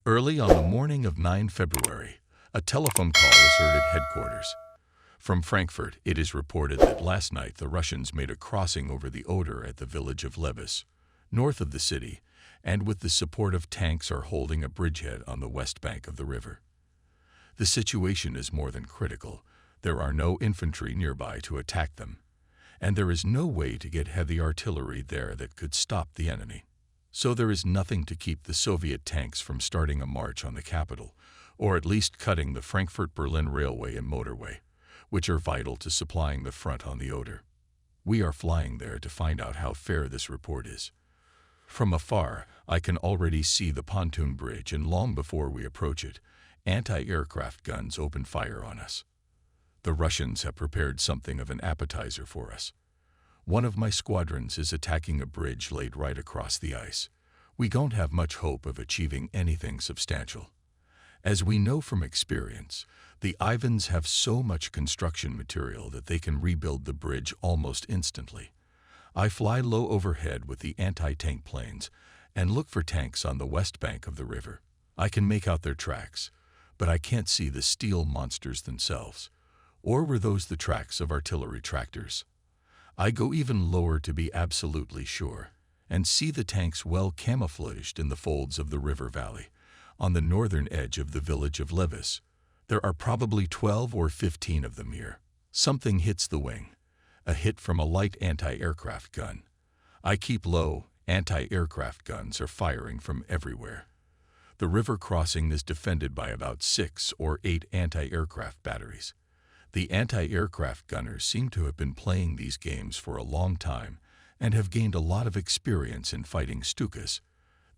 Early on the morning of 9 February, a telephone call is heard at headquarters. From Frankfurt, it is reported that last night the Russians made a crossing over the Oder at the village of Levis, north of the city, and with the support of tanks are holding a bridgehead on the west bank of the river. The situation is more than critical. There are no infantry nearby to attack them, and there is no way to get heavy artillery there that could stop the enemy. So there is nothing to keep the Soviet tanks from starting a march on the capital, or at least cutting the Frankfurt-Berlin railway and motorway, which are vital to supplying the front on the Oder. We are flying there to find out how fair this report is. From afar, I can already see the pontoon bridge, and long before we approach it, anti-aircraft guns open fire on us. The Russians have prepared something of an appetizer for us. One of my squadrons is attacking a bridge laid right across the ice. We don't have much hope of achieving anything substantial. As we know from experience, the Ivans have so much construction material that they can rebuild the bridge almost instantly. I fly low overhead with the anti-tank planes and look for tanks on the west bank of the river. I can make out their tracks, but I can't see the steel monsters themselves. Or were those the tracks of artillery tractors? I go even lower to be absolutely sure, and see the tanks well camouflaged in the folds of the river valley, on the northern edge of the village of Levis. There are probably 12 or 15 of them here. Something hits the wing, a hit from a light anti-aircraft gun. I keep low. Anti-aircraft guns are firing from everywhere. The river crossing is defended by about 6 or 8 anti-aircraft batteries. The anti-aircraft gunners seem to have been playing these games for a long time and have gained a lot of experience in fighting Stukas.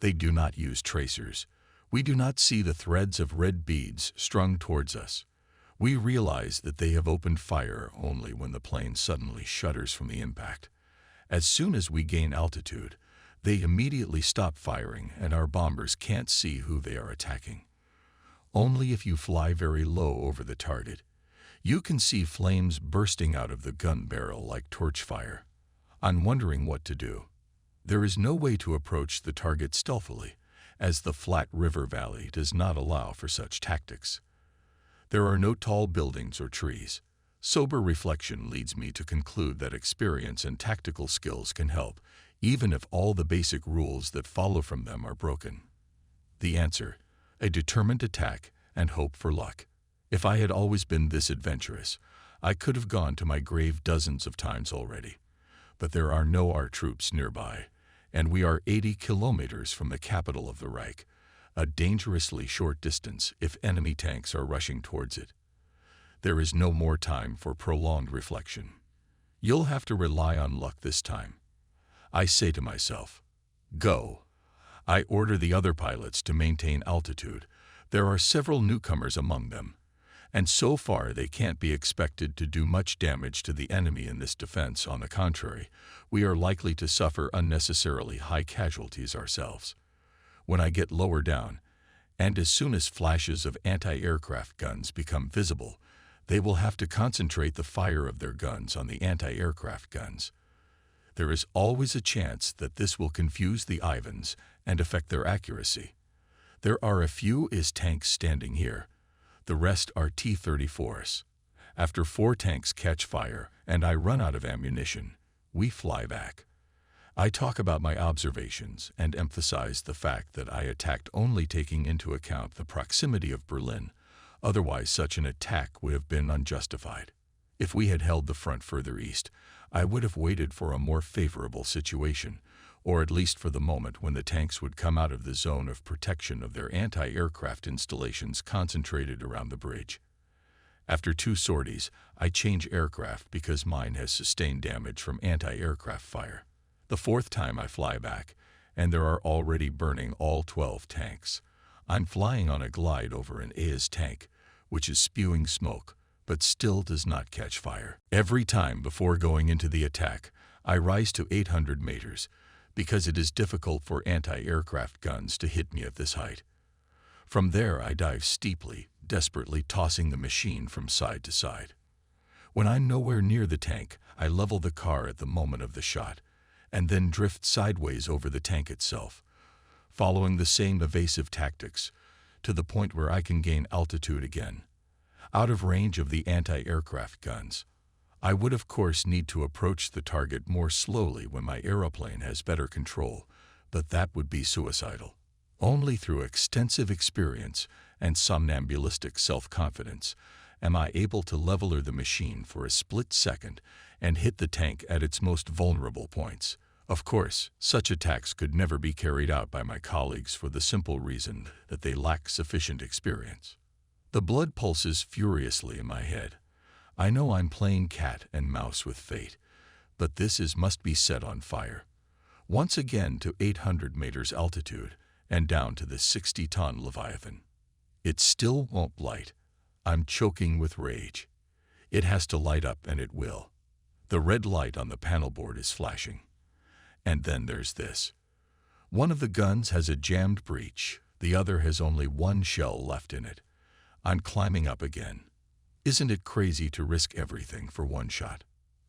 They do not use tracers. We do not see the threads of red beads strung towards us. We realize that they have opened fire only when the plane suddenly shudders from the impact. As soon as we gain altitude, they immediately stop firing and our bombers can't see who they are attacking. Only if you fly very low over the target, you can see flames bursting out of the gun barrel like torch fire. I'm wondering what to do. There is no way to approach the target stealthily, as the flat river valley does not allow for such tactics. There are no tall buildings or trees. Sober reflection leads me to conclude that experience and tactical skills can help, even if all the basic rules that follow from them are broken. The answer: a determined attack and hope for luck. If I had always been this adventurous, I could have gone to my grave dozens of times already. But there are no our troops nearby, and we are 80 kilometers from the capital of the Reich, a dangerously short distance if enemy tanks are rushing towards it. There is no more time for prolonged reflection. You'll have to rely on luck this time. I say to myself, go. I order the other pilots to maintain altitude. There are several newcomers among them, and so far they can't be expected to do much damage to the enemy in this defense. On the contrary, we are likely to suffer unnecessarily high casualties ourselves. When I get lower down, and as soon as flashes of anti-aircraft guns become visible, they will have to concentrate the fire of their guns on the anti-aircraft guns. There is always a chance that this will confuse the Ivans and affect their accuracy. There are a few IS tanks standing here. The rest are T-34s. After 4 tanks catch fire and I run out of ammunition, we fly back. I talk about my observations and emphasize the fact that I attacked only taking into account the proximity of Berlin. Otherwise, such an attack would have been unjustified. If we had held the front further east, I would have waited for a more favorable situation, or at least for the moment when the tanks would come out of the zone of protection of their anti-aircraft installations concentrated around the bridge. After 2 sorties, I change aircraft because mine has sustained damage from anti-aircraft fire. The 4th time I fly back, and there are already burning all 12 tanks. I'm flying on a glide over an IS tank, which is spewing smoke, but still does not catch fire. Every time before going into the attack, I rise to 800 meters, because it is difficult for anti-aircraft guns to hit me at this height. From there I dive steeply, desperately tossing the machine from side to side. When I'm nowhere near the tank, I level the car at the moment of the shot, and then drift sideways over the tank itself. Following the same evasive tactics, to the point where I can gain altitude again, out of range of the anti-aircraft guns. I would of course need to approach the target more slowly when my aeroplane has better control, but that would be suicidal. Only through extensive experience and somnambulistic self-confidence am I able to leveler the machine for a split second and hit the tank at its most vulnerable points. Of course, such attacks could never be carried out by my colleagues for the simple reason that they lack sufficient experience. The blood pulses furiously in my head. I know I'm playing cat and mouse with fate, but this must be set on fire. Once again to 800 meters altitude and down to the 60-ton Leviathan. It still won't light. I'm choking with rage. It has to light up, and it will. The red light on the panel board is flashing. And then there's this. One of the guns has a jammed breech. The other has only one shell left in it. I'm climbing up again. Isn't it crazy to risk everything for one shot?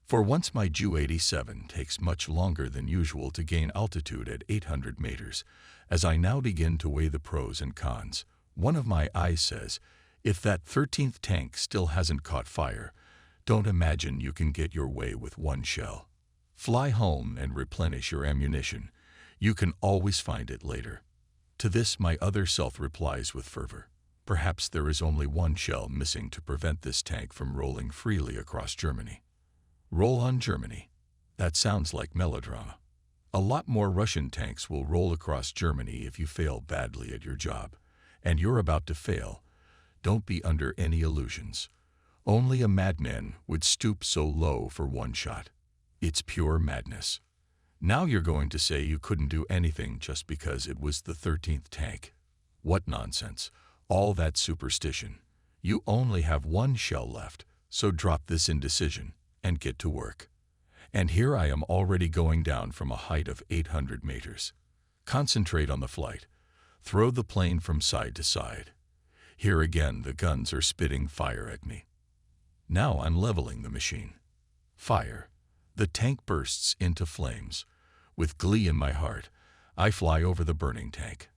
For once my Ju-87 takes much longer than usual to gain altitude at 800 meters. As I now begin to weigh the pros and cons, one of my eyes says, if that 13th tank still hasn't caught fire, don't imagine you can get your way with one shell. Fly home and replenish your ammunition. You can always find it later. To this my other self replies with fervor. Perhaps there is only one shell missing to prevent this tank from rolling freely across Germany. Roll on Germany. That sounds like melodrama. A lot more Russian tanks will roll across Germany if you fail badly at your job. And you're about to fail. Don't be under any illusions. Only a madman would stoop so low for one shot. It's pure madness. Now you're going to say you couldn't do anything just because it was the 13th tank. What nonsense. All that superstition. You only have one shell left, so drop this indecision and get to work. And here I am already going down from a height of 800 meters. Concentrate on the flight. Throw the plane from side to side. Here again the guns are spitting fire at me. Now I'm leveling the machine. Fire. The tank bursts into flames. With glee in my heart, I fly over the burning tank.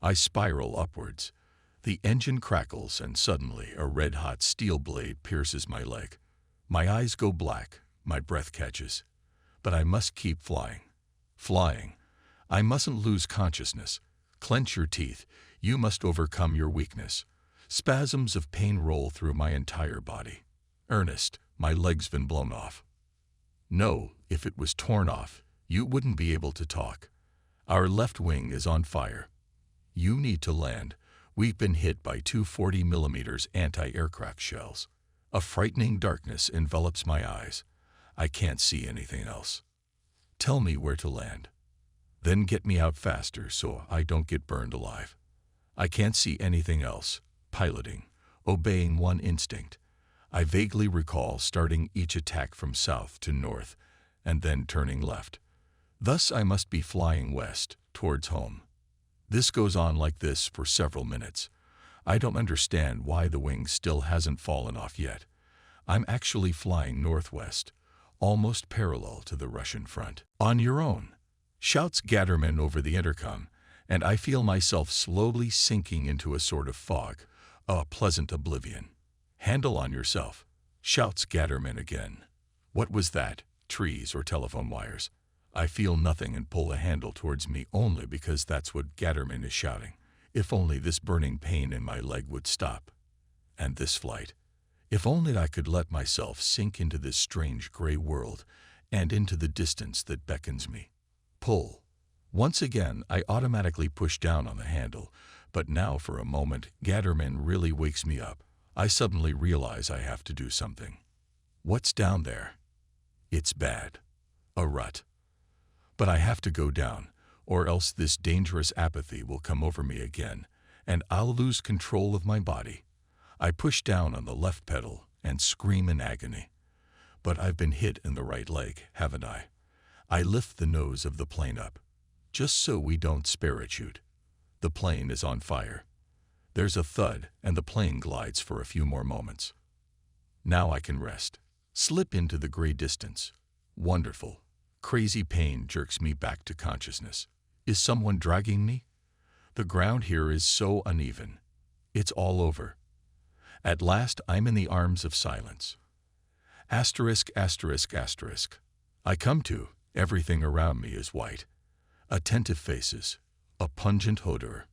I spiral upwards. The engine crackles and suddenly a red-hot steel blade pierces my leg. My eyes go black, my breath catches. But I must keep flying. Flying. I mustn't lose consciousness. Clench your teeth. You must overcome your weakness. Spasms of pain roll through my entire body. Ernest, my leg's been blown off. No, if it was torn off, you wouldn't be able to talk. Our left wing is on fire. You need to land. We've been hit by two 40mm anti-aircraft shells. A frightening darkness envelops my eyes. I can't see anything else. Tell me where to land. Then get me out faster so I don't get burned alive. I can't see anything else. Piloting, obeying one instinct. I vaguely recall starting each attack from south to north and then turning left. Thus I must be flying west, towards home. This goes on like this for several minutes. I don't understand why the wing still hasn't fallen off yet. I'm actually flying northwest, almost parallel to the Russian front. On your own, shouts Gatterman over the intercom, and I feel myself slowly sinking into a sort of fog, a pleasant oblivion. Handle on yourself, shouts Gatterman again. What was that? Trees or telephone wires? I feel nothing and pull a handle towards me only because that's what Gatterman is shouting. If only this burning pain in my leg would stop. And this flight. If only I could let myself sink into this strange gray world and into the distance that beckons me. Pull. Once again, I automatically push down on the handle, but now for a moment, Gatterman really wakes me up. I suddenly realize I have to do something. What's down there? It's bad. A rut. But I have to go down, or else this dangerous apathy will come over me again, and I'll lose control of my body. I push down on the left pedal and scream in agony. But I've been hit in the right leg, haven't I? I lift the nose of the plane up, just so we don't parachute. The plane is on fire. There's a thud, and the plane glides for a few more moments. Now I can rest. Slip into the gray distance. Wonderful. Crazy pain jerks me back to consciousness. Is someone dragging me? The ground here is so uneven. It's all over. At last I'm in the arms of silence. Asterisk, asterisk, asterisk. I come to, everything around me is white. Attentive faces, a pungent odor.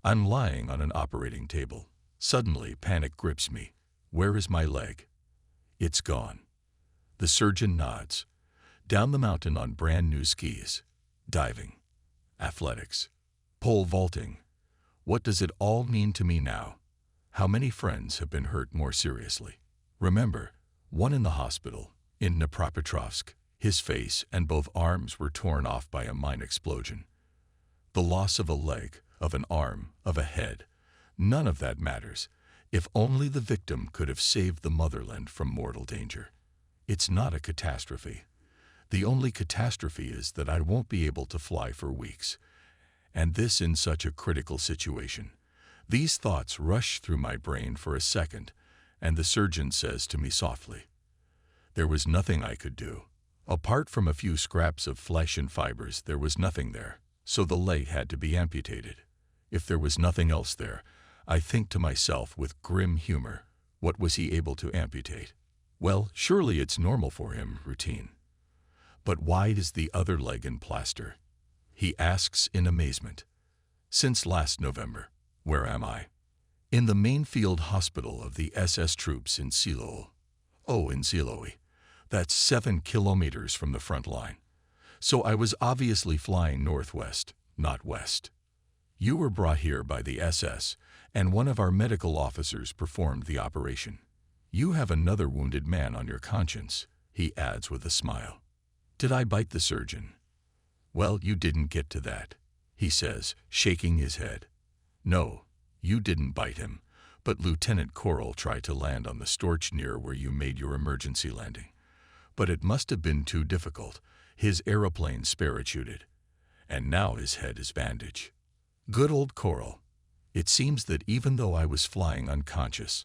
I'm lying on an operating table. Suddenly, panic grips me. Where is my leg? It's gone. The surgeon nods. Down the mountain on brand new skis. Diving. Athletics. Pole vaulting. What does it all mean to me now? How many friends have been hurt more seriously? Remember, one in the hospital, in Dnipropetrovsk. His face and both arms were torn off by a mine explosion. The loss of a leg, of an arm, of a head. None of that matters. If only the victim could have saved the motherland from mortal danger. It's not a catastrophe. The only catastrophe is that I won't be able to fly for weeks. And this in such a critical situation. These thoughts rush through my brain for a second, and the surgeon says to me softly, "There was nothing I could do. Apart from a few scraps of flesh and fibers, there was nothing there, so the leg had to be amputated. If there was nothing else there, I think to myself with grim humor, what was he able to amputate? Well, surely it's normal for him, routine. But why is the other leg in plaster?" He asks in amazement. "Since last November. Where am I?" "In the main field hospital of the SS troops in Siloe." "Oh, in Siloe. That's 7 kilometers from the front line. So I was obviously flying northwest, not west. You were brought here by the SS, and one of our medical officers performed the operation. You have another wounded man on your conscience," he adds with a smile. "Did I bite the surgeon?" "Well, you didn't get to that," he says, shaking his head. "No, you didn't bite him, but Lieutenant Coral tried to land on the Storch near where you made your emergency landing. But it must have been too difficult. His aeroplane sparachuted, and now his head is bandaged. Good old Coral. It seems that even though I was flying unconscious,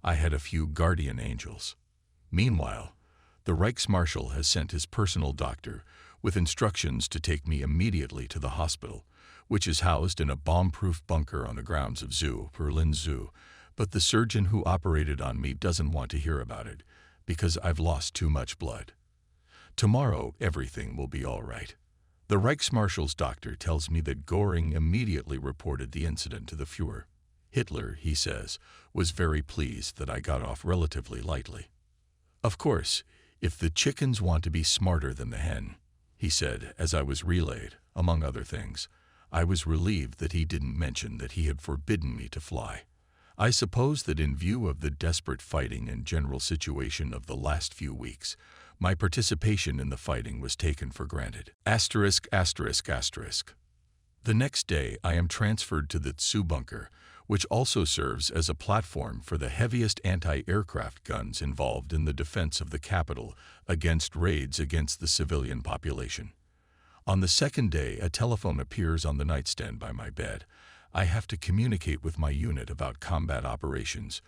I had a few guardian angels. Meanwhile, the Reichsmarshal has sent his personal doctor with instructions to take me immediately to the hospital, which is housed in a bomb-proof bunker on the grounds of Berlin Zoo, but the surgeon who operated on me doesn't want to hear about it, because I've lost too much blood. Tomorrow, everything will be all right. The Reichsmarshal's doctor tells me that Göring immediately reported the incident to the Führer. Hitler, he says, was very pleased that I got off relatively lightly. Of course, if the chickens want to be smarter than the hen, he said as I was relayed, among other things, I was relieved that he didn't mention that he had forbidden me to fly. I suppose that in view of the desperate fighting and general situation of the last few weeks, my participation in the fighting was taken for granted. Asterisk, asterisk, asterisk. The next day, I am transferred to the Tsu bunker, which also serves as a platform for the heaviest anti-aircraft guns involved in the defense of the capital against raids against the civilian population. On the second day, a telephone appears on the nightstand by my bed. I have to communicate with my unit about combat operations,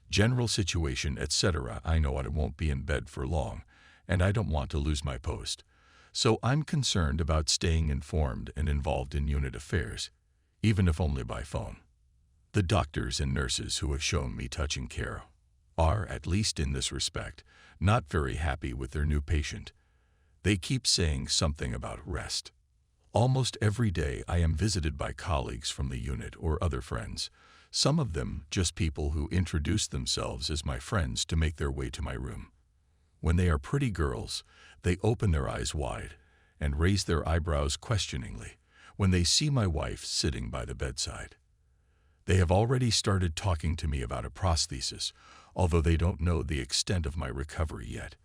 general situation, etc. I know I won't be in bed for long, and I don't want to lose my post. So I'm concerned about staying informed and involved in unit affairs, even if only by phone. The doctors and nurses who have shown me touching care are, at least in this respect, not very happy with their new patient. They keep saying something about rest. Almost every day I am visited by colleagues from the unit or other friends, some of them just people who introduce themselves as my friends to make their way to my room. When they are pretty girls, they open their eyes wide and raise their eyebrows questioningly when they see my wife sitting by the bedside. They have already started talking to me about a prosthesis, although they don't know the extent of my recovery yet.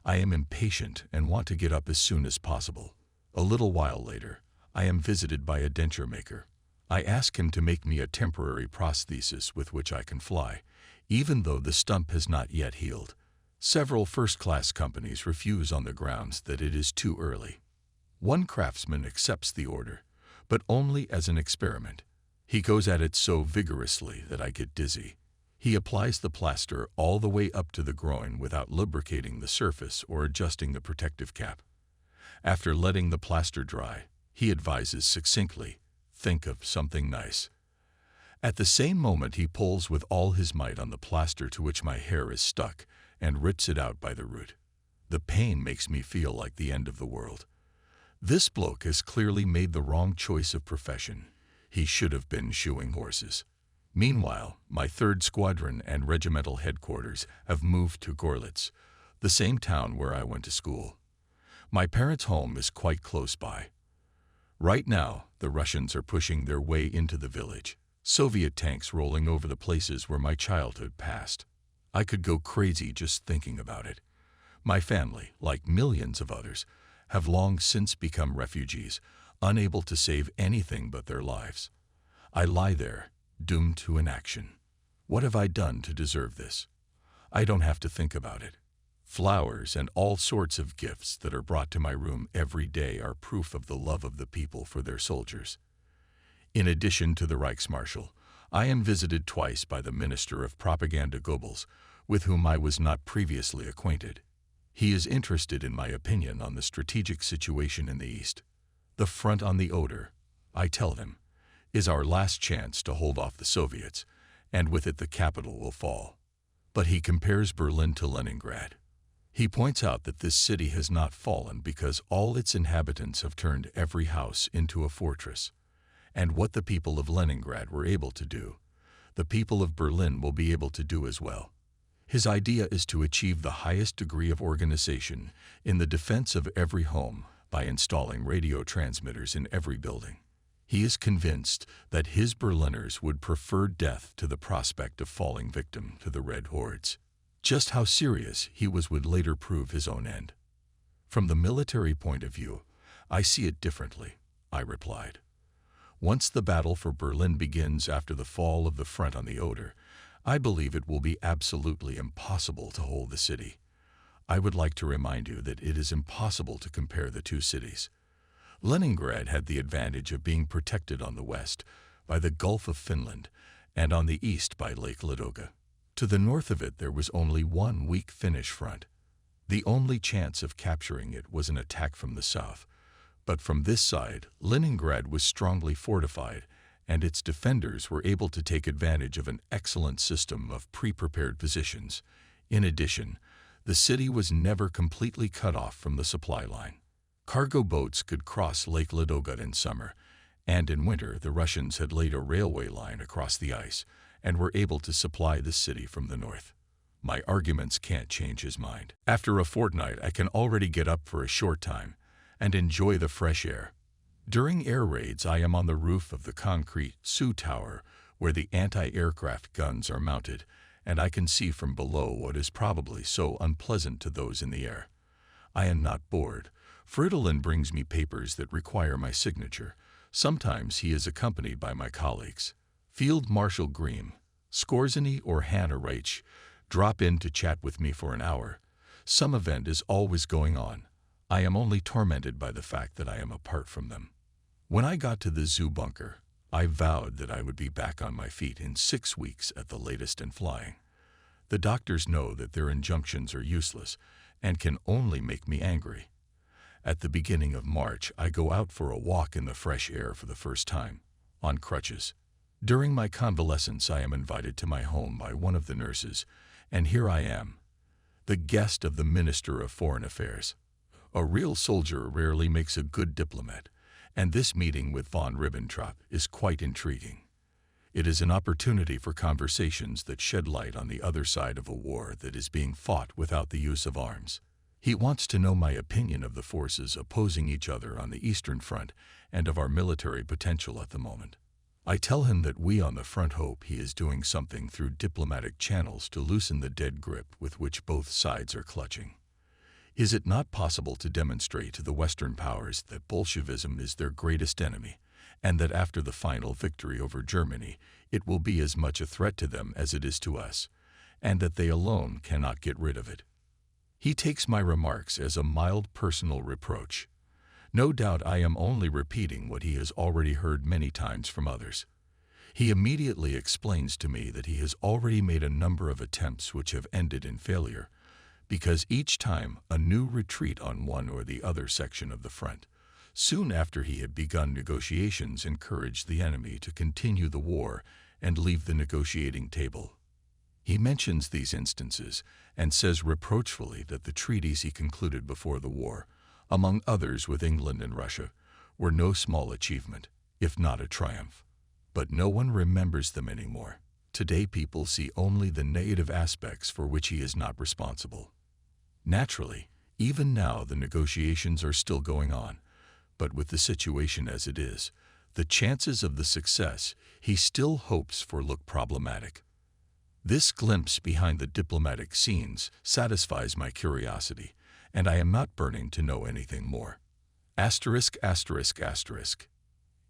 I am impatient and want to get up as soon as possible. A little while later, I am visited by a denture maker. I ask him to make me a temporary prosthesis with which I can fly, even though the stump has not yet healed. Several first-class companies refuse on the grounds that it is too early. One craftsman accepts the order, but only as an experiment. He goes at it so vigorously that I get dizzy. He applies the plaster all the way up to the groin without lubricating the surface or adjusting the protective cap. After letting the plaster dry, he advises succinctly, think of something nice. At the same moment he pulls with all his might on the plaster to which my hair is stuck and rips it out by the root. The pain makes me feel like the end of the world. This bloke has clearly made the wrong choice of profession. He should have been shoeing horses. Meanwhile, my 3rd Squadron and regimental headquarters have moved to Gorlitz, the same town where I went to school. My parents' home is quite close by. Right now, the Russians are pushing their way into the village, Soviet tanks rolling over the places where my childhood passed. I could go crazy just thinking about it. My family, like millions of others, have long since become refugees, unable to save anything but their lives. I lie there, doomed to inaction. What have I done to deserve this? I don't have to think about it. Flowers and all sorts of gifts that are brought to my room every day are proof of the love of the people for their soldiers. In addition to the Reichsmarshal, I am visited twice by the Minister of Propaganda Goebbels, with whom I was not previously acquainted. He is interested in my opinion on the strategic situation in the East. The front on the Oder, I tell him, is our last chance to hold off the Soviets, and with it the capital will fall. But he compares Berlin to Leningrad. He points out that this city has not fallen because all its inhabitants have turned every house into a fortress. And what the people of Leningrad were able to do, the people of Berlin will be able to do as well. His idea is to achieve the highest degree of organization in the defense of every home by installing radio transmitters in every building. He is convinced that his Berliners would prefer death to the prospect of falling victim to the Red Hordes. Just how serious he was would later prove his own end. From the military point of view, I see it differently, I replied. Once the battle for Berlin begins after the fall of the front on the Oder, I believe it will be absolutely impossible to hold the city. I would like to remind you that it is impossible to compare the two cities. Leningrad had the advantage of being protected on the west by the Gulf of Finland and on the east by Lake Ladoga. To the north of it there was only one weak Finnish front. The only chance of capturing it was an attack from the south. But from this side, Leningrad was strongly fortified, and its defenders were able to take advantage of an excellent system of pre-prepared positions. In addition, the city was never completely cut off from the supply line. Cargo boats could cross Lake Ladoga in summer, and in winter the Russians had laid a railway line across the ice and were able to supply the city from the north. My arguments can't change his mind. After a fortnight, I can already get up for a short time and enjoy the fresh air. During air raids, I am on the roof of the concrete Sioux Tower where the anti-aircraft guns are mounted, and I can see from below what is probably so unpleasant to those in the air. I am not bored. Fridolin brings me papers that require my signature. Sometimes he is accompanied by my colleagues. Field Marshal Grimm, Skorzeny, or Hannah Reich drop in to chat with me for an hour. Some event is always going on. I am only tormented by the fact that I am apart from them. When I got to the zoo bunker, I vowed that I would be back on my feet in 6 weeks at the latest in flying. The doctors know that their injunctions are useless and can only make me angry. At the beginning of March, I go out for a walk in the fresh air for the first time, on crutches. During my convalescence, I am invited to my home by one of the nurses, and here I am, the guest of the Minister of Foreign Affairs. A real soldier rarely makes a good diplomat, and this meeting with von Ribbentrop is quite intriguing. It is an opportunity for conversations that shed light on the other side of a war that is being fought without the use of arms. He wants to know my opinion of the forces opposing each other on the Eastern Front and of our military potential at the moment. I tell him that we on the front hope he is doing something through diplomatic channels to loosen the dead grip with which both sides are clutching. Is it not possible to demonstrate to the Western powers that Bolshevism is their greatest enemy, and that after the final victory over Germany, it will be as much a threat to them as it is to us, and that they alone cannot get rid of it? He takes my remarks as a mild personal reproach. No doubt I am only repeating what he has already heard many times from others. He immediately explains to me that he has already made a number of attempts which have ended in failure, because each time a new retreat on one or the other section of the front, soon after he had begun negotiations, encouraged the enemy to continue the war and leave the negotiating table. He mentions these instances and says reproachfully that the treaties he concluded before the war, among others with England and Russia, were no small achievement, if not a triumph. But no one remembers them anymore. Today people see only the negative aspects for which he is not responsible. Naturally, even now the negotiations are still going on, but with the situation as it is, the chances of the success he still hopes for look problematic. This glimpse behind the diplomatic scenes satisfies my curiosity, and I am not burning to know anything more.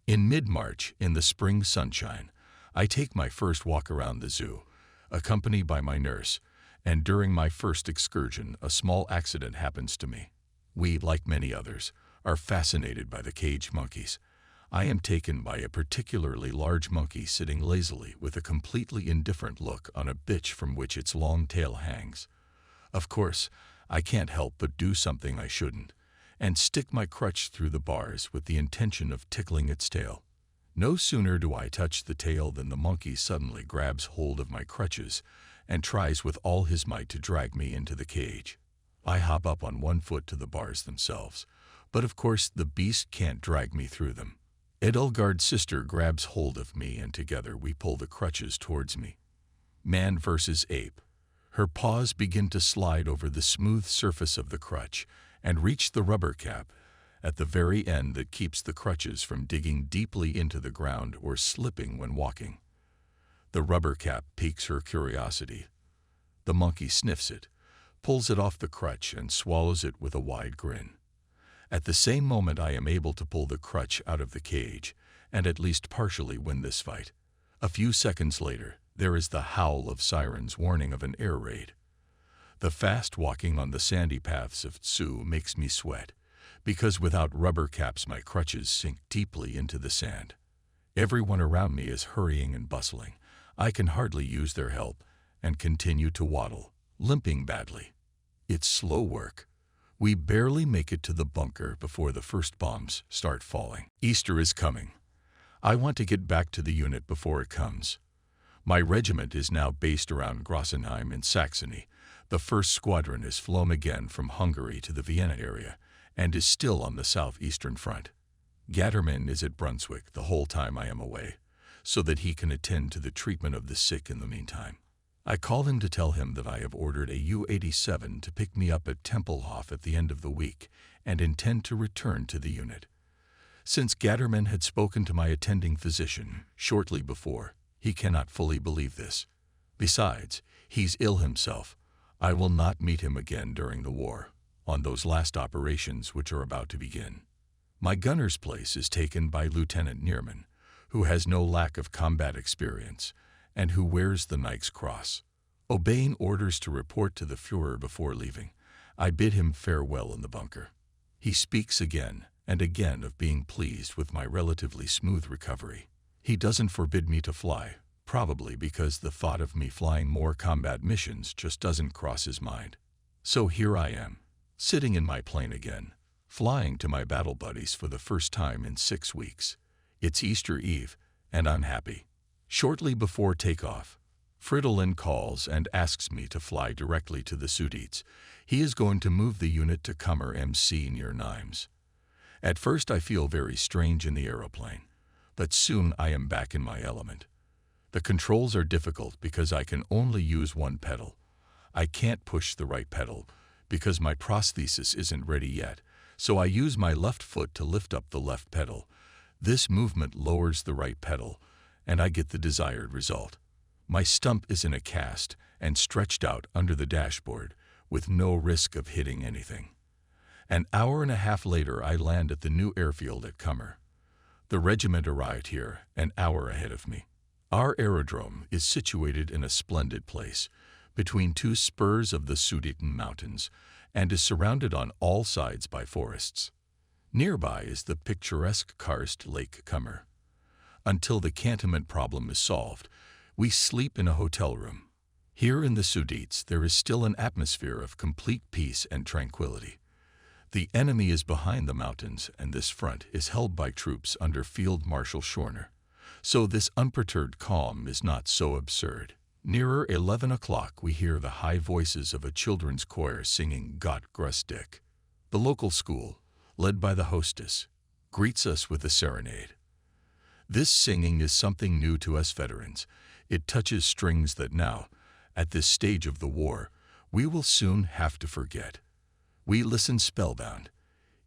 In mid-March, in the spring sunshine, I take my first walk around the zoo, accompanied by my nurse, and during my first excursion, a small accident happens to me. We, like many others, are fascinated by the caged monkeys. I am taken by a particularly large monkey sitting lazily with a completely indifferent look on a bitch from which its long tail hangs. Of course, I can't help but do something I shouldn't, and stick my crutch through the bars with the intention of tickling its tail. No sooner do I touch the tail than the monkey suddenly grabs hold of my crutches and tries with all his might to drag me into the cage. I hop up on one foot to the bars themselves, but of course the beast can't drag me through them. Edelgard's sister grabs hold of me and together we pull the crutches towards me. Man versus ape. Her paws begin to slide over the smooth surface of the crutch and reach the rubber cap at the very end that keeps the crutches from digging deeply into the ground or slipping when walking. The rubber cap piques her curiosity. The monkey sniffs it, pulls it off the crutch and swallows it with a wide grin. At the same moment I am able to pull the crutch out of the cage and at least partially win this fight. A few seconds later, there is the howl of sirens warning of an air raid. The fast walking on the sandy paths of Tsu makes me sweat, because without rubber caps my crutches sink deeply into the sand. Everyone around me is hurrying and bustling. I can hardly use their help and continue to waddle, limping badly. It's slow work. We barely make it to the bunker before the first bombs start falling. Easter is coming. I want to get back to the unit before it comes. My regiment is now based around Grossenheim in Saxony. The first squadron is flown again from Hungary to the Vienna area and is still on the southeastern front. Gattermann is at Brunswick the whole time I am away, so that he can attend to the treatment of the sick in the meantime. I call him to tell him that I have ordered a U-87 to pick me up at Tempelhof at the end of the week and intend to return to the unit. Since Gattermann had spoken to my attending physician shortly before, he cannot fully believe this. Besides, he's ill himself. I will not meet him again during the war, on those last operations which are about to begin. My gunner's place is taken by Lieutenant Neerman, who has no lack of combat experience, and who wears the Knight's Cross. Obeying orders to report to the Führer before leaving, I bid him farewell in the bunker. He speaks again and again of being pleased with my relatively smooth recovery. He doesn't forbid me to fly, probably because the thought of me flying more combat missions just doesn't cross his mind. So here I am, sitting in my plane again, flying to my battle buddies for the first time in 6 weeks. It's Easter Eve, and I'm happy. Shortly before takeoff, Fridolin calls and asks me to fly directly to the Sudets. He is going to move the unit to Kummer MC near Nimes. At first I feel very strange in the aeroplane, but soon I am back in my element. The controls are difficult because I can only use one pedal. I can't push the right pedal because my prosthesis isn't ready yet, so I use my left foot to lift up the left pedal. This movement lowers the right pedal, and I get the desired result. My stump is in a cast and stretched out under the dashboard with no risk of hitting anything. An hour and a half later I land at the new airfield at Kummer. The regiment arrived here an hour ahead of me. Our aerodrome is situated in a splendid place, between 2 spurs of the Sudeten Mountains, and is surrounded on all sides by forests. Nearby is the picturesque karst Lake Kummer. Until the cantonment problem is solved, we sleep in a hotel room. Here in the Sudets there is still an atmosphere of complete peace and tranquility. The enemy is behind the mountains, and this front is held by troops under Field Marshal Schorner. So this unperturbed calm is not so absurd. Nearer 11 o'clock, we hear the high voices of a children's choir singing Gott grüß dich. The local school, led by the hostess, greets us with a serenade. This singing is something new to us veterans. It touches strings that now, at this stage of the war, we will soon have to forget. We listen spellbound,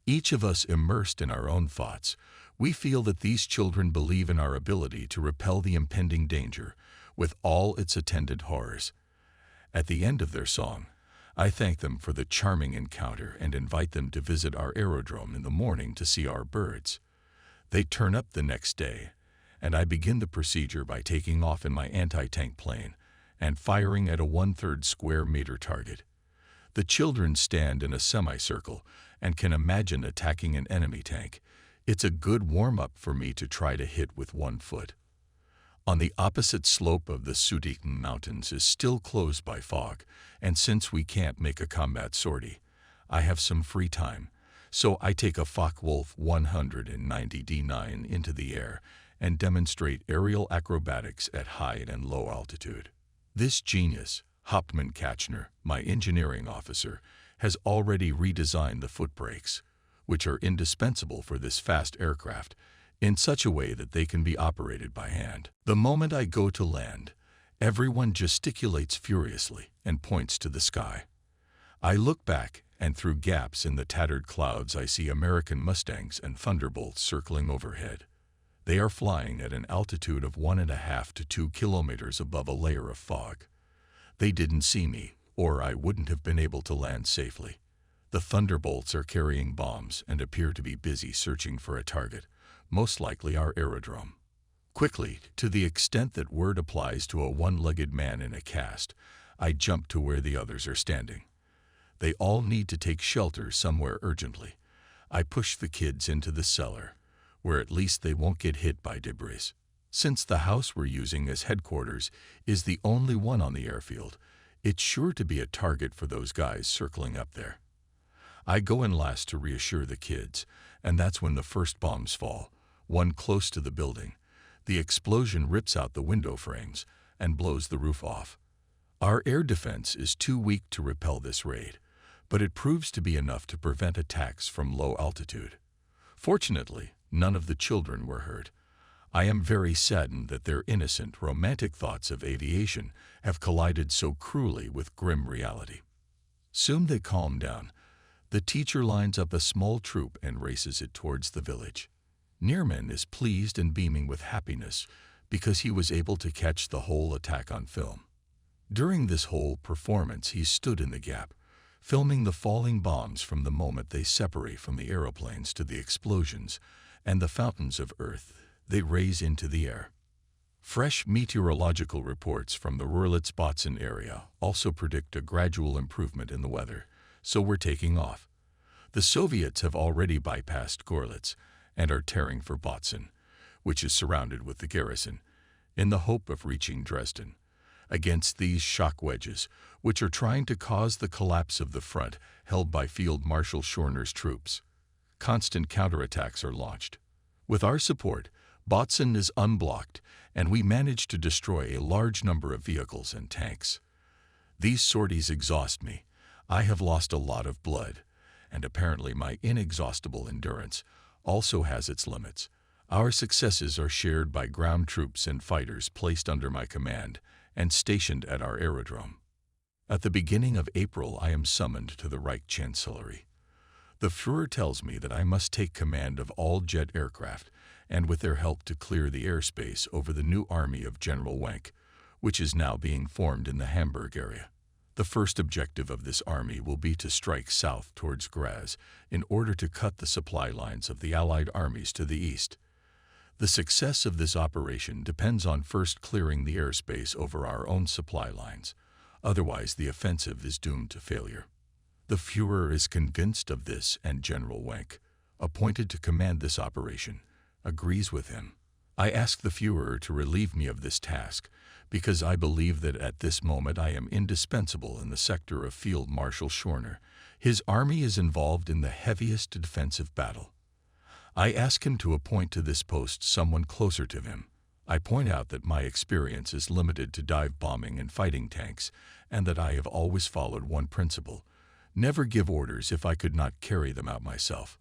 each of us immersed in our own thoughts. We feel that these children believe in our ability to repel the impending danger, with all its attendant horrors. At the end of their song, I thank them for the charming encounter and invite them to visit our aerodrome in the morning to see our birds. They turn up the next day, and I begin the procedure by taking off in my anti-tank plane and firing at a 1/3 square meter target. The children stand in a semicircle and can imagine attacking an enemy tank. It's a good warm-up for me to try to hit with 1 foot. On the opposite slope of the Südlichen Mountains is still closed by fog, and since we can't make a combat sortie, I have some free time, so I take a Focke-Wulf 190 D9 into the air and demonstrate aerial acrobatics at high and low altitude. This genius, Hauptmann Kachner, my engineering officer, has already redesigned the foot brakes, which are indispensable for this fast aircraft, in such a way that they can be operated by hand. The moment I go to land, everyone gesticulates furiously and points to the sky. I look back, and through gaps in the tattered clouds I see American Mustangs and Thunderbolts circling overhead. They are flying at an altitude of 1.5 to 2 kilometers above a layer of fog. They didn't see me, or I wouldn't have been able to land safely. The Thunderbolts are carrying bombs and appear to be busy searching for a target, most likely our aerodrome. Quickly, to the extent that word applies to a one-legged man in a cast, I jump to where the others are standing. They all need to take shelter somewhere urgently. I push the kids into the cellar, where at least they won't get hit by debris. Since the house we're using as headquarters is the only one on the airfield, it's sure to be a target for those guys circling up there. I go in last to reassure the kids, and that's when the first bombs fall, one close to the building. The explosion rips out the window frames and blows the roof off. Our air defense is too weak to repel this raid, but it proves to be enough to prevent attacks from low altitude. Fortunately, none of the children were hurt. I am very saddened that their innocent, romantic thoughts of aviation have collided so cruelly with grim reality. Soon they calm down. The teacher lines up a small troop and races it towards the village. Neerman is pleased and beaming with happiness because he was able to catch the whole attack on film. During this whole performance, he stood in the gap, filming the falling bombs from the moment they separate from the aeroplanes to the explosions and the fountains of earth they raise into the air. Fresh meteorological reports from the Wörlitz-Botzen area also predict a gradual improvement in the weather, so we're taking off. The Soviets have already bypassed Görlitz and are tearing for Botzen, which is surrounded with the garrison, in the hope of reaching Dresden. Against these shock wedges, which are trying to cause the collapse of the front held by Field Marshal Schörner's troops, constant counterattacks are launched. With our support, Botzen is unblocked, and we manage to destroy a large number of vehicles and tanks. These sorties exhaust me. I have lost a lot of blood, and apparently my inexhaustible endurance also has its limits. Our successes are shared by ground troops and fighters placed under my command and stationed at our aerodrome. At the beginning of April, I am summoned to the Reich Chancellery. The Führer tells me that I must take command of all jet aircraft and with their help to clear the airspace over the new army of General Wenck, which is now being formed in the Hamburg area. The first objective of this army will be to strike south towards Graz in order to cut the supply lines of the Allied armies to the east. The success of this operation depends on first clearing the airspace over our own supply lines. Otherwise, the offensive is doomed to failure. The Führer is convinced of this, and General Wenck, appointed to command this operation, agrees with him. I ask the Führer to relieve me of this task because I believe that at this moment I am indispensable in the sector of Field Marshal Schörner. His army is involved in the heaviest defensive battle. I ask him to appoint to this post someone closer to him. I point out that my experience is limited to dive bombing and fighting tanks, and that I have always followed one principle: never give orders if I could not carry them out myself.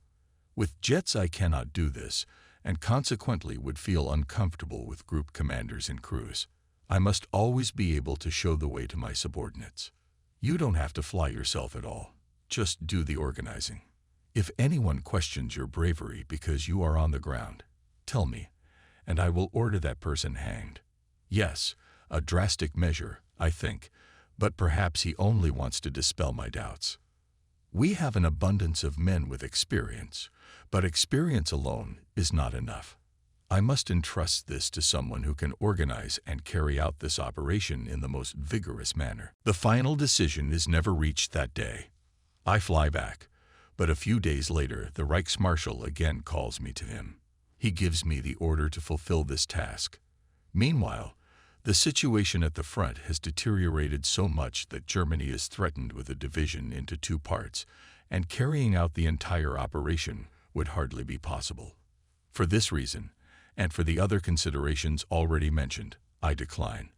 With jets I cannot do this, and consequently would feel uncomfortable with group commanders and crews. I must always be able to show the way to my subordinates. You don't have to fly yourself at all. Just do the organizing. If anyone questions your bravery because you are on the ground, tell me, and I will order that person hanged. Yes, a drastic measure, I think, but perhaps he only wants to dispel my doubts. We have an abundance of men with experience, but experience alone is not enough. I must entrust this to someone who can organize and carry out this operation in the most vigorous manner. The final decision is never reached that day. I fly back, but a few days later the Reichsmarschall again calls me to him. He gives me the order to fulfill this task. Meanwhile, the situation at the front has deteriorated so much that Germany is threatened with a division into two parts, and carrying out the entire operation would hardly be possible. For this reason, and for the other considerations already mentioned, I decline.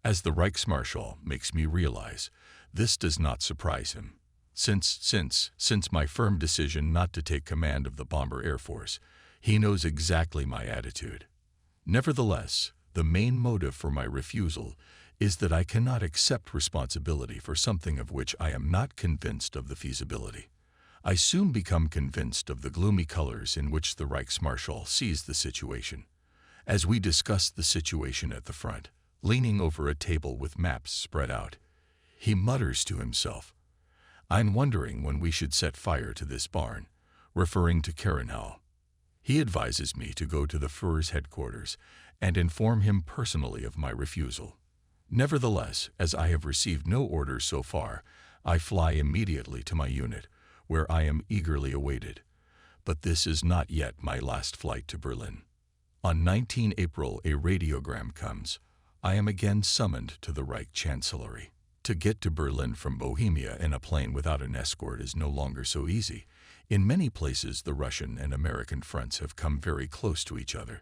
As the Reichsmarschall makes me realize, this does not surprise him. Since my firm decision not to take command of the Bomber Air Force, he knows exactly my attitude. Nevertheless, the main motive for my refusal is that I cannot accept responsibility for something of which I am not convinced of the feasibility. I soon become convinced of the gloomy colors in which the Reichsmarschall sees the situation. As we discuss the situation at the front, leaning over a table with maps spread out, he mutters to himself, "I'm wondering when we should set fire to this barn," referring to Karenhall. He advises me to go to the Führer's headquarters and inform him personally of my refusal. Nevertheless, as I have received no orders so far, I fly immediately to my unit, where I am eagerly awaited. But this is not yet my last flight to Berlin. On 19 April, a radiogram comes. I am again summoned to the Reich Chancellery. To get to Berlin from Bohemia in a plane without an escort is no longer so easy. In many places, the Russian and American fronts have come very close to each other.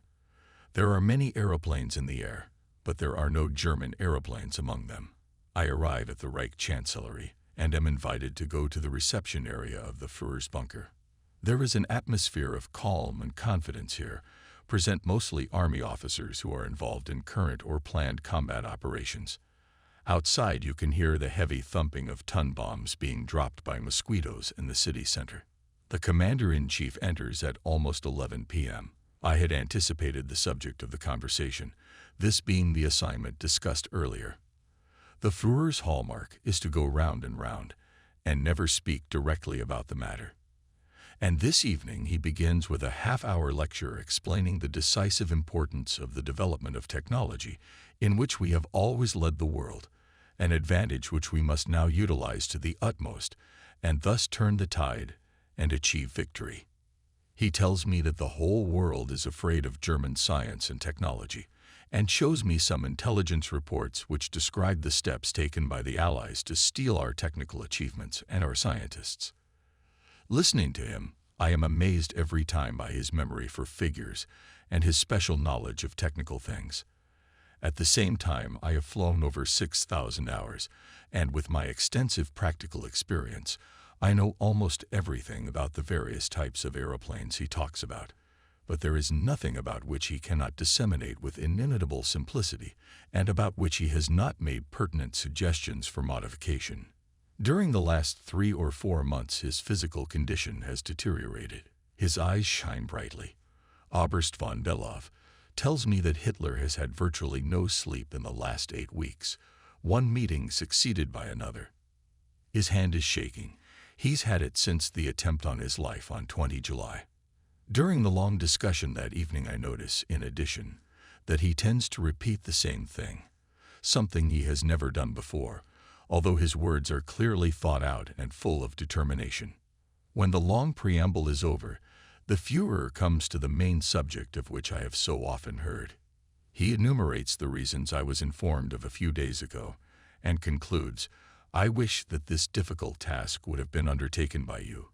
There are many aeroplanes in the air, but there are no German aeroplanes among them. I arrive at the Reich Chancellery and am invited to go to the reception area of the Führer's bunker. There is an atmosphere of calm and confidence here, present mostly army officers who are involved in current or planned combat operations. Outside you can hear the heavy thumping of ton bombs being dropped by mosquitoes in the city center. The commander-in-chief enters at almost 11 p.m. I had anticipated the subject of the conversation, this being the assignment discussed earlier. The Führer's hallmark is to go round and round, and never speak directly about the matter. And this evening he begins with a half-hour lecture explaining the decisive importance of the development of technology, in which we have always led the world, an advantage which we must now utilize to the utmost, and thus turn the tide and achieve victory. He tells me that the whole world is afraid of German science and technology, and shows me some intelligence reports which describe the steps taken by the Allies to steal our technical achievements and our scientists. Listening to him, I am amazed every time by his memory for figures and his special knowledge of technical things. At the same time, I have flown over 6,000 hours, and with my extensive practical experience, I know almost everything about the various types of aeroplanes he talks about. But there is nothing about which he cannot disseminate with inimitable simplicity, and about which he has not made pertinent suggestions for modification. During the last 3 or 4 months his physical condition has deteriorated. His eyes shine brightly. Oberst von Below tells me that Hitler has had virtually no sleep in the last 8 weeks, one meeting succeeded by another. His hand is shaking. He's had it since the attempt on his life on 20 July. During the long discussion that evening I notice, in addition, that he tends to repeat the same thing, something he has never done before, although his words are clearly thought out and full of determination. When the long preamble is over, the Führer comes to the main subject of which I have so often heard. He enumerates the reasons I was informed of a few days ago, and concludes, "I wish that this difficult task would have been undertaken by you,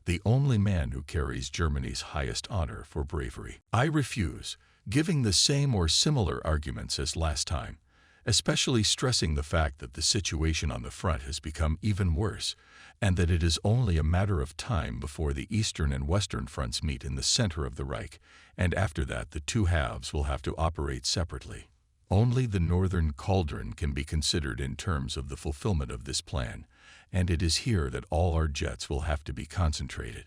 the only man who carries Germany's highest honor for bravery. I refuse, giving the same or similar arguments as last time, especially stressing the fact that the situation on the front has become even worse and that it is only a matter of time before the eastern and western fronts meet in the center of the Reich, and after that the two halves will have to operate separately. Only the northern cauldron can be considered in terms of the fulfillment of this plan, and it is here that all our jets will have to be concentrated.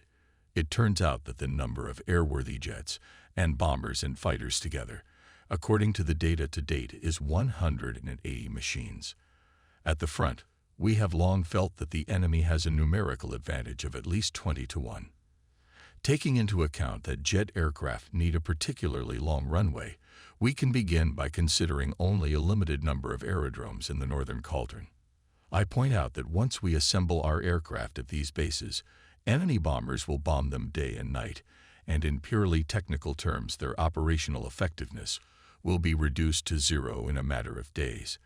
It turns out that the number of airworthy jets and bombers and fighters together, according to the data to date, is 180 machines. At the front, we have long felt that the enemy has a numerical advantage of at least 20 to 1. Taking into account that jet aircraft need a particularly long runway, we can begin by considering only a limited number of aerodromes in the northern cauldron. I point out that once we assemble our aircraft at these bases, enemy bombers will bomb them day and night, and in purely technical terms their operational effectiveness will be reduced to zero in a matter of days,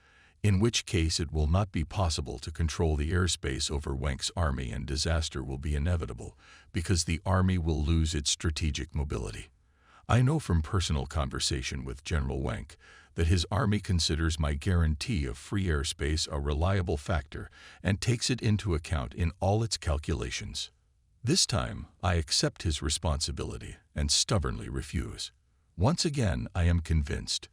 in which case it will not be possible to control the airspace over Wenck's army and disaster will be inevitable because the army will lose its strategic mobility. I know from personal conversation with General Wenck that his army considers my guarantee of free airspace a reliable factor and takes it into account in all its calculations. This time, I accept his responsibility and stubbornly refuse. Once again, I am convinced.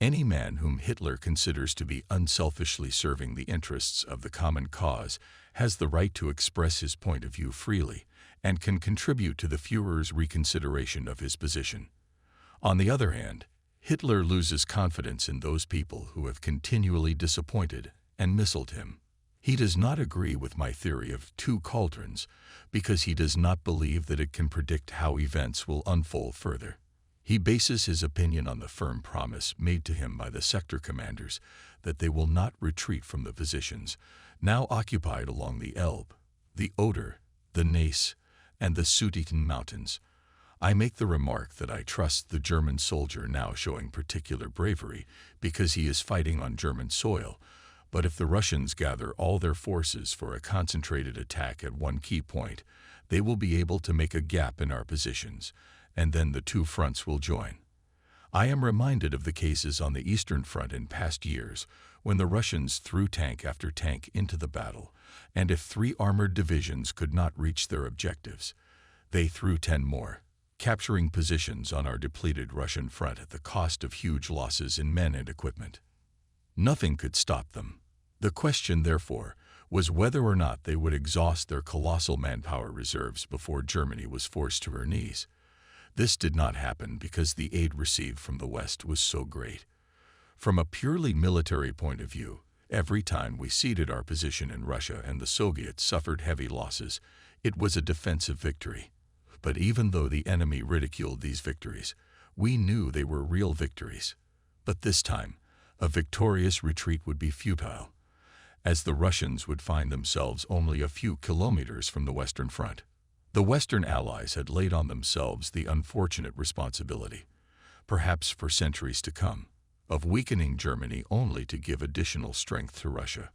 Any man whom Hitler considers to be unselfishly serving the interests of the common cause has the right to express his point of view freely and can contribute to the Führer's reconsideration of his position. On the other hand, Hitler loses confidence in those people who have continually disappointed and missiled him. He does not agree with my theory of two cauldrons because he does not believe that it can predict how events will unfold further. He bases his opinion on the firm promise made to him by the sector commanders that they will not retreat from the positions now occupied along the Elbe, the Oder, the Neisse, and the Sudeten Mountains. I make the remark that I trust the German soldier now showing particular bravery because he is fighting on German soil, but if the Russians gather all their forces for a concentrated attack at one key point, they will be able to make a gap in our positions, and then the two fronts will join. I am reminded of the cases on the Eastern Front in past years when the Russians threw tank after tank into the battle, and if 3 armored divisions could not reach their objectives, they threw 10 more, capturing positions on our depleted Russian front at the cost of huge losses in men and equipment. Nothing could stop them. The question, therefore, was whether or not they would exhaust their colossal manpower reserves before Germany was forced to her knees. This did not happen because the aid received from the West was so great. From a purely military point of view, every time we ceded our position in Russia and the Soviets suffered heavy losses, it was a defensive victory. But even though the enemy ridiculed these victories, we knew they were real victories. But this time, a victorious retreat would be futile, as the Russians would find themselves only a few kilometers from the Western Front. The Western Allies had laid on themselves the unfortunate responsibility, perhaps for centuries to come, of weakening Germany only to give additional strength to Russia.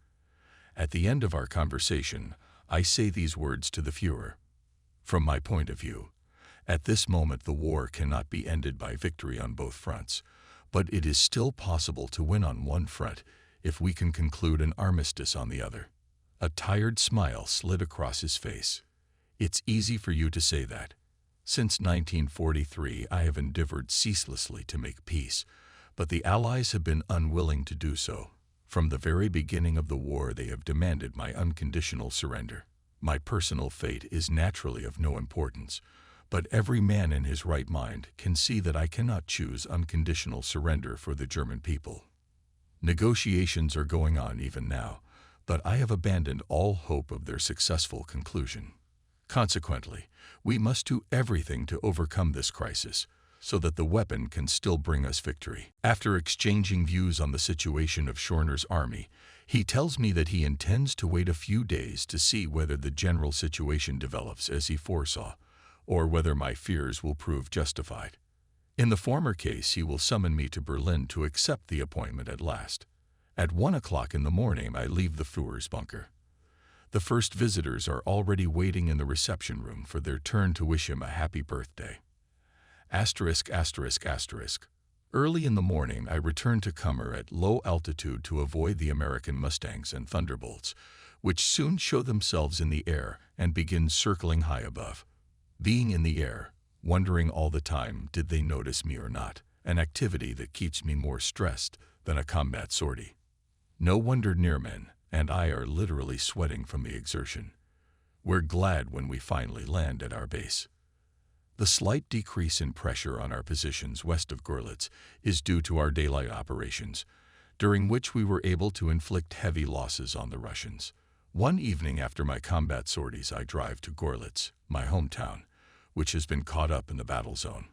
At the end of our conversation, I say these words to the Führer. From my point of view, at this moment the war cannot be ended by victory on both fronts, but it is still possible to win on one front if we can conclude an armistice on the other. A tired smile slid across his face. It's easy for you to say that. Since 1943, I have endeavored ceaselessly to make peace, but the Allies have been unwilling to do so. From the very beginning of the war, they have demanded my unconditional surrender. My personal fate is naturally of no importance, but every man in his right mind can see that I cannot choose unconditional surrender for the German people. Negotiations are going on even now, but I have abandoned all hope of their successful conclusion. Consequently, we must do everything to overcome this crisis, so that the weapon can still bring us victory. After exchanging views on the situation of Schörner's army, he tells me that he intends to wait a few days to see whether the general situation develops as he foresaw, or whether my fears will prove justified. In the former case, he will summon me to Berlin to accept the appointment at last. At 1 o'clock in the morning, I leave the Führer's bunker. The first visitors are already waiting in the reception room for their turn to wish him a happy birthday. ****. Early in the morning, I returned to Cummer at low altitude to avoid the American Mustangs and Thunderbolts, which soon show themselves in the air and begin circling high above. Being in the air, wondering all the time did they notice me or not, an activity that keeps me more stressed than a combat sortie. No wonder Nearmen and I are literally sweating from the exertion. We're glad when we finally land at our base. The slight decrease in pressure on our positions west of Görlitz is due to our daylight operations, during which we were able to inflict heavy losses on the Russians. One evening after my combat sorties, I drive to Görlitz, my hometown, which has been caught up in the battle zone.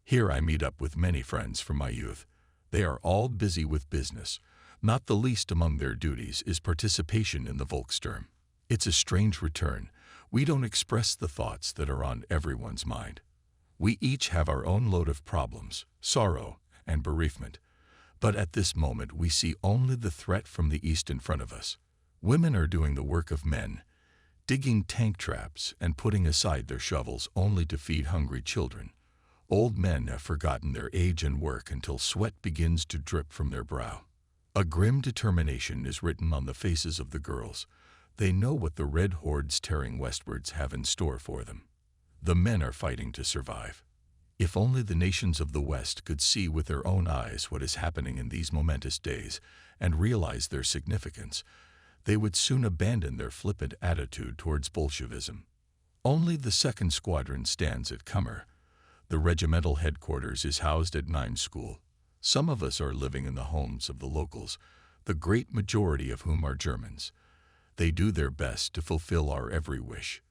Here I meet up with many friends from my youth. They are all busy with business. Not the least among their duties is participation in the Volkssturm. It's a strange return. We don't express the thoughts that are on everyone's mind. We each have our own load of problems, sorrow, and bereavement. But at this moment we see only the threat from the east in front of us. Women are doing the work of men, digging tank traps and putting aside their shovels only to feed hungry children. Old men have forgotten their age and work until sweat begins to drip from their brow. A grim determination is written on the faces of the girls. They know what the red hordes tearing westwards have in store for them. The men are fighting to survive. If only the nations of the West could see with their own eyes what is happening in these momentous days and realize their significance, they would soon abandon their flippant attitude towards Bolshevism. Only the 2nd Squadron stands at Cummer. The regimental headquarters is housed at 9 School. Some of us are living in the homes of the locals, the great majority of whom are Germans. They do their best to fulfill our every wish.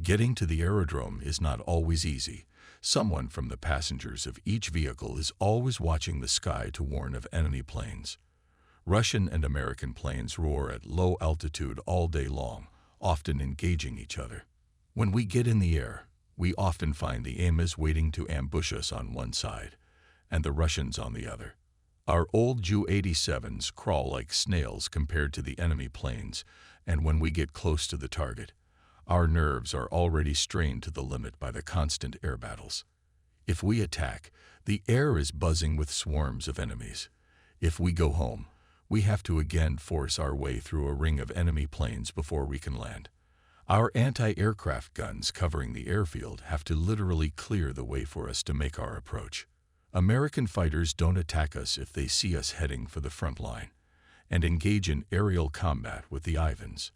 Getting to the aerodrome is not always easy. Someone from the passengers of each vehicle is always watching the sky to warn of enemy planes. Russian and American planes roar at low altitude all day long, often engaging each other. When we get in the air, we often find the AMAs waiting to ambush us on one side, and the Russians on the other. Our old Ju-87s crawl like snails compared to the enemy planes, and when we get close to the target, our nerves are already strained to the limit by the constant air battles. If we attack, the air is buzzing with swarms of enemies. If we go home, we have to again force our way through a ring of enemy planes before we can land. Our anti-aircraft guns covering the airfield have to literally clear the way for us to make our approach. American fighters don't attack us if they see us heading for the front line and engage in aerial combat with the Ivans.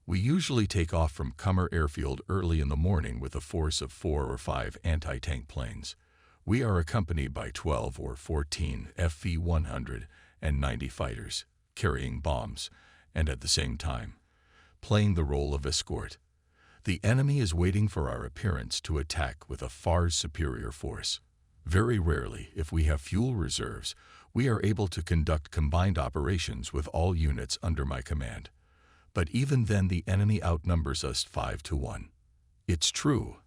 We usually take off from Cummer Airfield early in the morning with a force of 4 or 5 anti-tank planes. We are accompanied by 12 or 14 FV-190 fighters, carrying bombs, and at the same time, playing the role of escort. The enemy is waiting for our appearance to attack with a far superior force. Very rarely, if we have fuel reserves, we are able to conduct combined operations with all units under my command. But even then the enemy outnumbers us 5-1. It's true.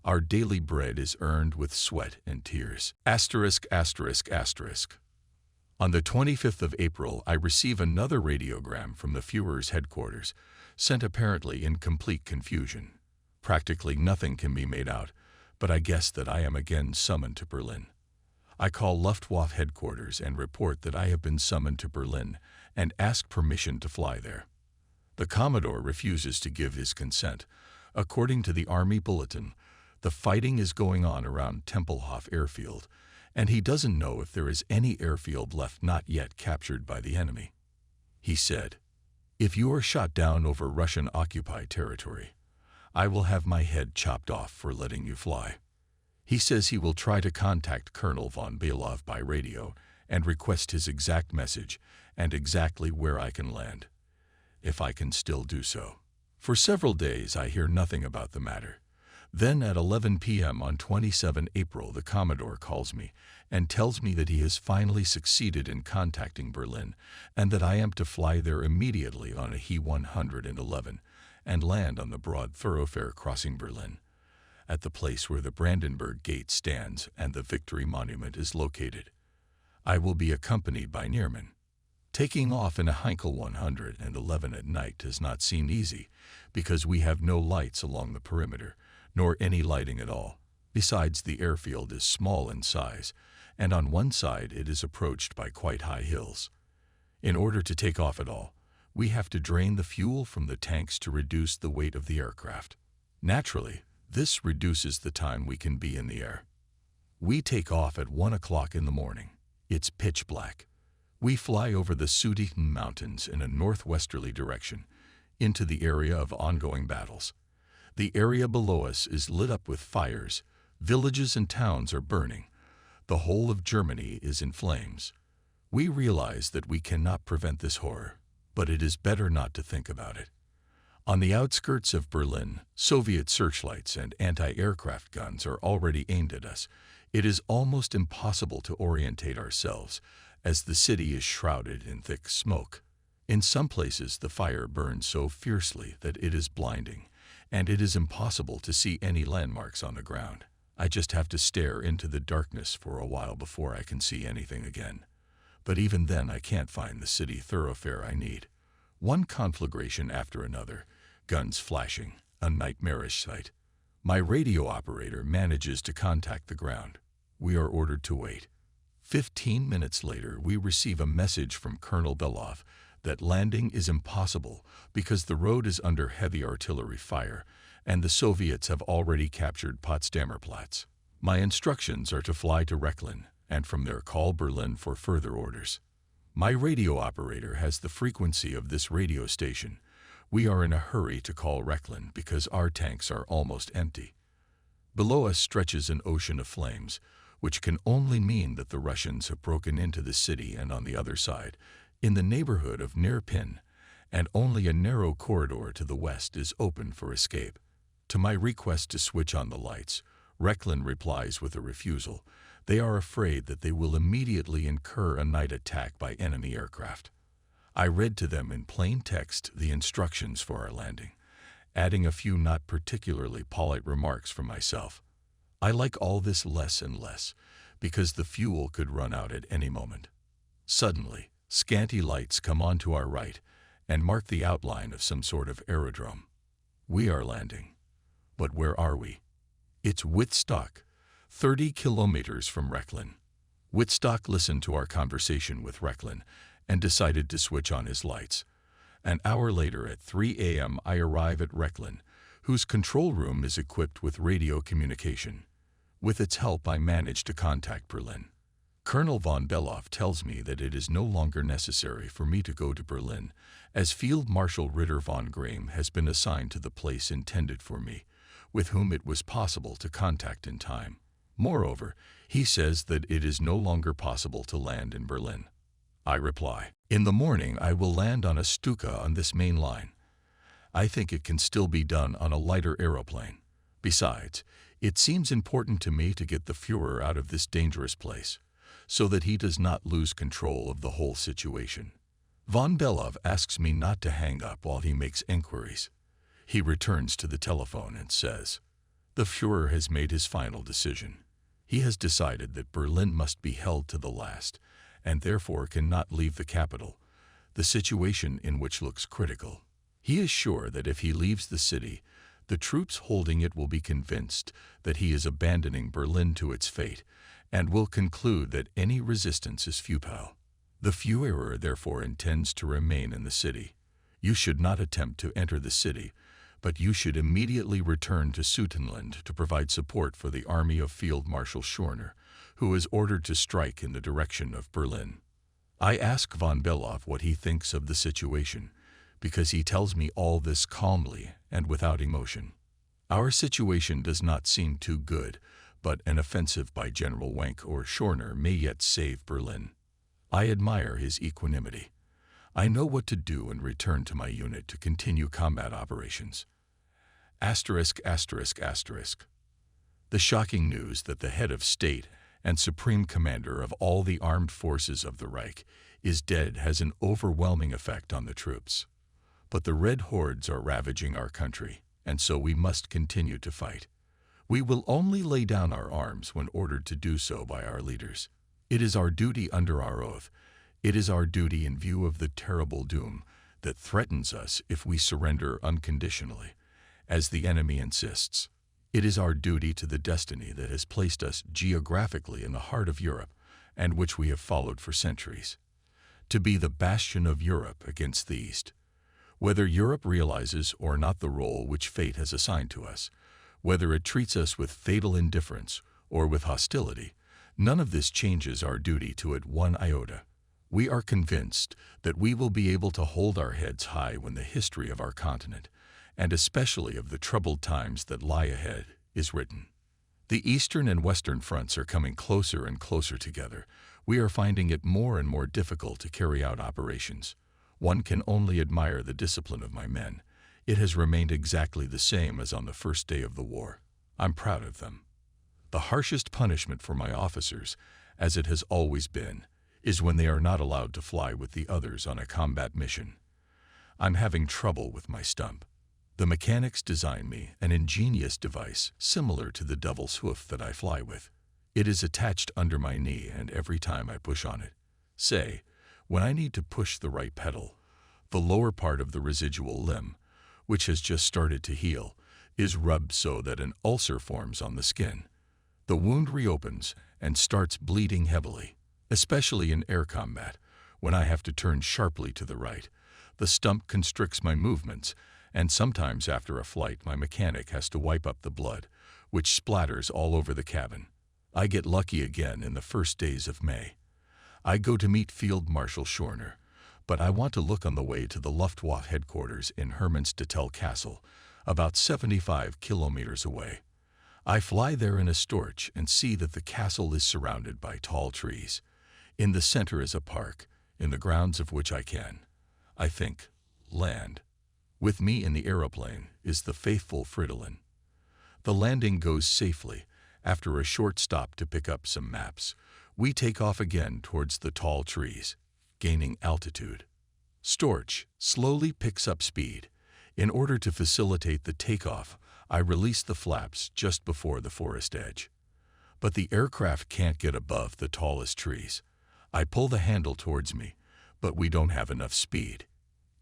Our daily bread is earned with sweat and tears. ******. On the 25th of April, I receive another radiogram from the Führer's headquarters, sent apparently in complete confusion. Practically nothing can be made out, but I guess that I am again summoned to Berlin. I call Luftwaffe headquarters and report that I have been summoned to Berlin and ask permission to fly there. The Commodore refuses to give his consent. According to the Army Bulletin, the fighting is going on around Tempelhof Airfield, and he doesn't know if there is any airfield left not yet captured by the enemy. He said, "If you are shot down over Russian-occupied territory, I will have my head chopped off for letting you fly." He says he will try to contact Colonel von Belov by radio and request his exact message and exactly where I can land, if I can still do so. For several days I hear nothing about the matter. Then at 11 p.m. on 27 April, the Commodore calls me and tells me that he has finally succeeded in contacting Berlin and that I am to fly there immediately on a He-111 and land on the broad thoroughfare crossing Berlin, at the place where the Brandenburg Gate stands and the Victory Monument is located. I will be accompanied by Nearman. Taking off in a Heinkel 111 at night does not seem easy because we have no lights along the perimeter, nor any lighting at all. Besides, the airfield is small in size, and on one side it is approached by quite high hills. In order to take off at all, we have to drain the fuel from the tanks to reduce the weight of the aircraft. Naturally, this reduces the time we can be in the air. We take off at 1 o'clock in the morning. It's pitch black. We fly over the Sudeten Mountains in a northwesterly direction, into the area of ongoing battles. The area below us is lit up with fires. Villages and towns are burning. The whole of Germany is in flames. We realize that we cannot prevent this horror, but it is better not to think about it. On the outskirts of Berlin, Soviet searchlights and anti-aircraft guns are already aimed at us. It is almost impossible to orientate ourselves, as the city is shrouded in thick smoke. In some places, the fire burns so fiercely that it is blinding, and it is impossible to see any landmarks on the ground. I just have to stare into the darkness for a while before I can see anything again. But even then, I can't find the city thoroughfare I need. One conflagration after another, guns flashing, a nightmarish sight. My radio operator manages to contact the ground. We are ordered to wait. 15 minutes later, we receive a message from Colonel Belov that landing is impossible because the road is under heavy artillery fire and the Soviets have already captured Potsdamer Platz. My instructions are to fly to Rechlin and from there call Berlin for further orders. My radio operator has the frequency of this radio station. We are in a hurry to call Rechlin because our tanks are almost empty. Below us stretches an ocean of flames, which can only mean that the Russians have broken into the city and on the other side, in the neighborhood of Neerpin, and only a narrow corridor to the west is open for escape. To my request to switch on the lights, Rechlin replies with a refusal. They are afraid that they will immediately incur a night attack by enemy aircraft. I read to them in plain text the instructions for our landing, adding a few not particularly polite remarks from myself. I like all this less and less, because the fuel could run out at any moment. Suddenly, scanty lights come on to our right and mark the outline of some sort of aerodrome. We are landing. But where are we? It's Wittstock, 30 kilometers from Rechlin. Wittstock listened to our conversation with Rechlin and decided to switch on his lights. An hour later at 3 a.m. I arrive at Rechlin, whose control room is equipped with radio communication. With its help, I manage to contact Berlin. Colonel von Belov tells me that it is no longer necessary for me to go to Berlin, as Field Marshal Ritter von Gramm has been assigned to the place intended for me, with whom it was possible to contact in time. Moreover, he says that it is no longer possible to land in Berlin. I reply, "In the morning I will land on a Stuka on this main line. I think it can still be done on a lighter aeroplane. Besides, it seems important to me to get the Führer out of this dangerous place, so that he does not lose control of the whole situation." Von Belov asks me not to hang up while he makes inquiries. He returns to the telephone and says, "The Führer has made his final decision. He has decided that Berlin must be held to the last, and therefore cannot leave the capital, the situation in which looks critical. He is sure that if he leaves the city, the troops holding it will be convinced that he is abandoning Berlin to its fate, and will conclude that any resistance is futile. The Führer therefore intends to remain in the city. You should not attempt to enter the city, but you should immediately return to Sutenland to provide support for the army of Field Marshal Schorner, who is ordered to strike in the direction of Berlin." I ask von Belov what he thinks of the situation, because he tells me all this calmly and without emotion. Our situation does not seem too good, but an offensive by General Wenck or Schorner may yet save Berlin. I admire his equanimity. I know what to do and return to my unit to continue combat operations. *****. The shocking news that the head of state and supreme commander of all the armed forces of the Reich is dead has an overwhelming effect on the troops. But the Red Hordes are ravaging our country, and so we must continue to fight. We will only lay down our arms when ordered to do so by our leaders. It is our duty under our oath. It is our duty in view of the terrible doom that threatens us if we surrender unconditionally, as the enemy insists. It is our duty to the destiny that has placed us geographically in the heart of Europe, and which we have followed for centuries. To be the bastion of Europe against the East. Whether Europe realizes or not the role which fate has assigned to us, whether it treats us with fatal indifference or with hostility, none of this changes our duty to it one iota. We are convinced that we will be able to hold our heads high when the history of our continent, and especially of the troubled times that lie ahead, is written. The eastern and western fronts are coming closer and closer together. We are finding it more and more difficult to carry out operations. One can only admire the discipline of my men. It has remained exactly the same as on the first day of the war. I'm proud of them. The harshest punishment for my officers, as it has always been, is when they are not allowed to fly with the others on a combat mission. I'm having trouble with my stump. The mechanics designed me an ingenious device similar to the devil's hoof that I fly with. It is attached under my knee, and every time I push on it, say, when I need to push the right pedal, the lower part of the residual limb, which has just started to heal, is rubbed so that an ulcer forms on the skin. The wound reopens and starts bleeding heavily, especially in air combat, when I have to turn sharply to the right. The stump constricts my movements, and sometimes after a flight my mechanic has to wipe up the blood, which splatters all over the cabin. I get lucky again in the first days of May. I go to meet Field Marshal Schorner, but I want to look on the way to the Luftwaffe headquarters in Hermannsdottel Castle, about 75 kilometers away. I fly there in a Storch and see that the castle is surrounded by tall trees. In the center is a park, in the grounds of which I can, I think, land. With me in the aeroplane is the faithful Fridolin. The landing goes safely. After a short stop to pick up some maps, we take off again towards the tall trees, gaining altitude. Storch slowly picks up speed. In order to facilitate the takeoff, I release the flaps just before the forest edge. But the aircraft can't get above the tallest trees. I pull the handle towards me, but we don't have enough speed.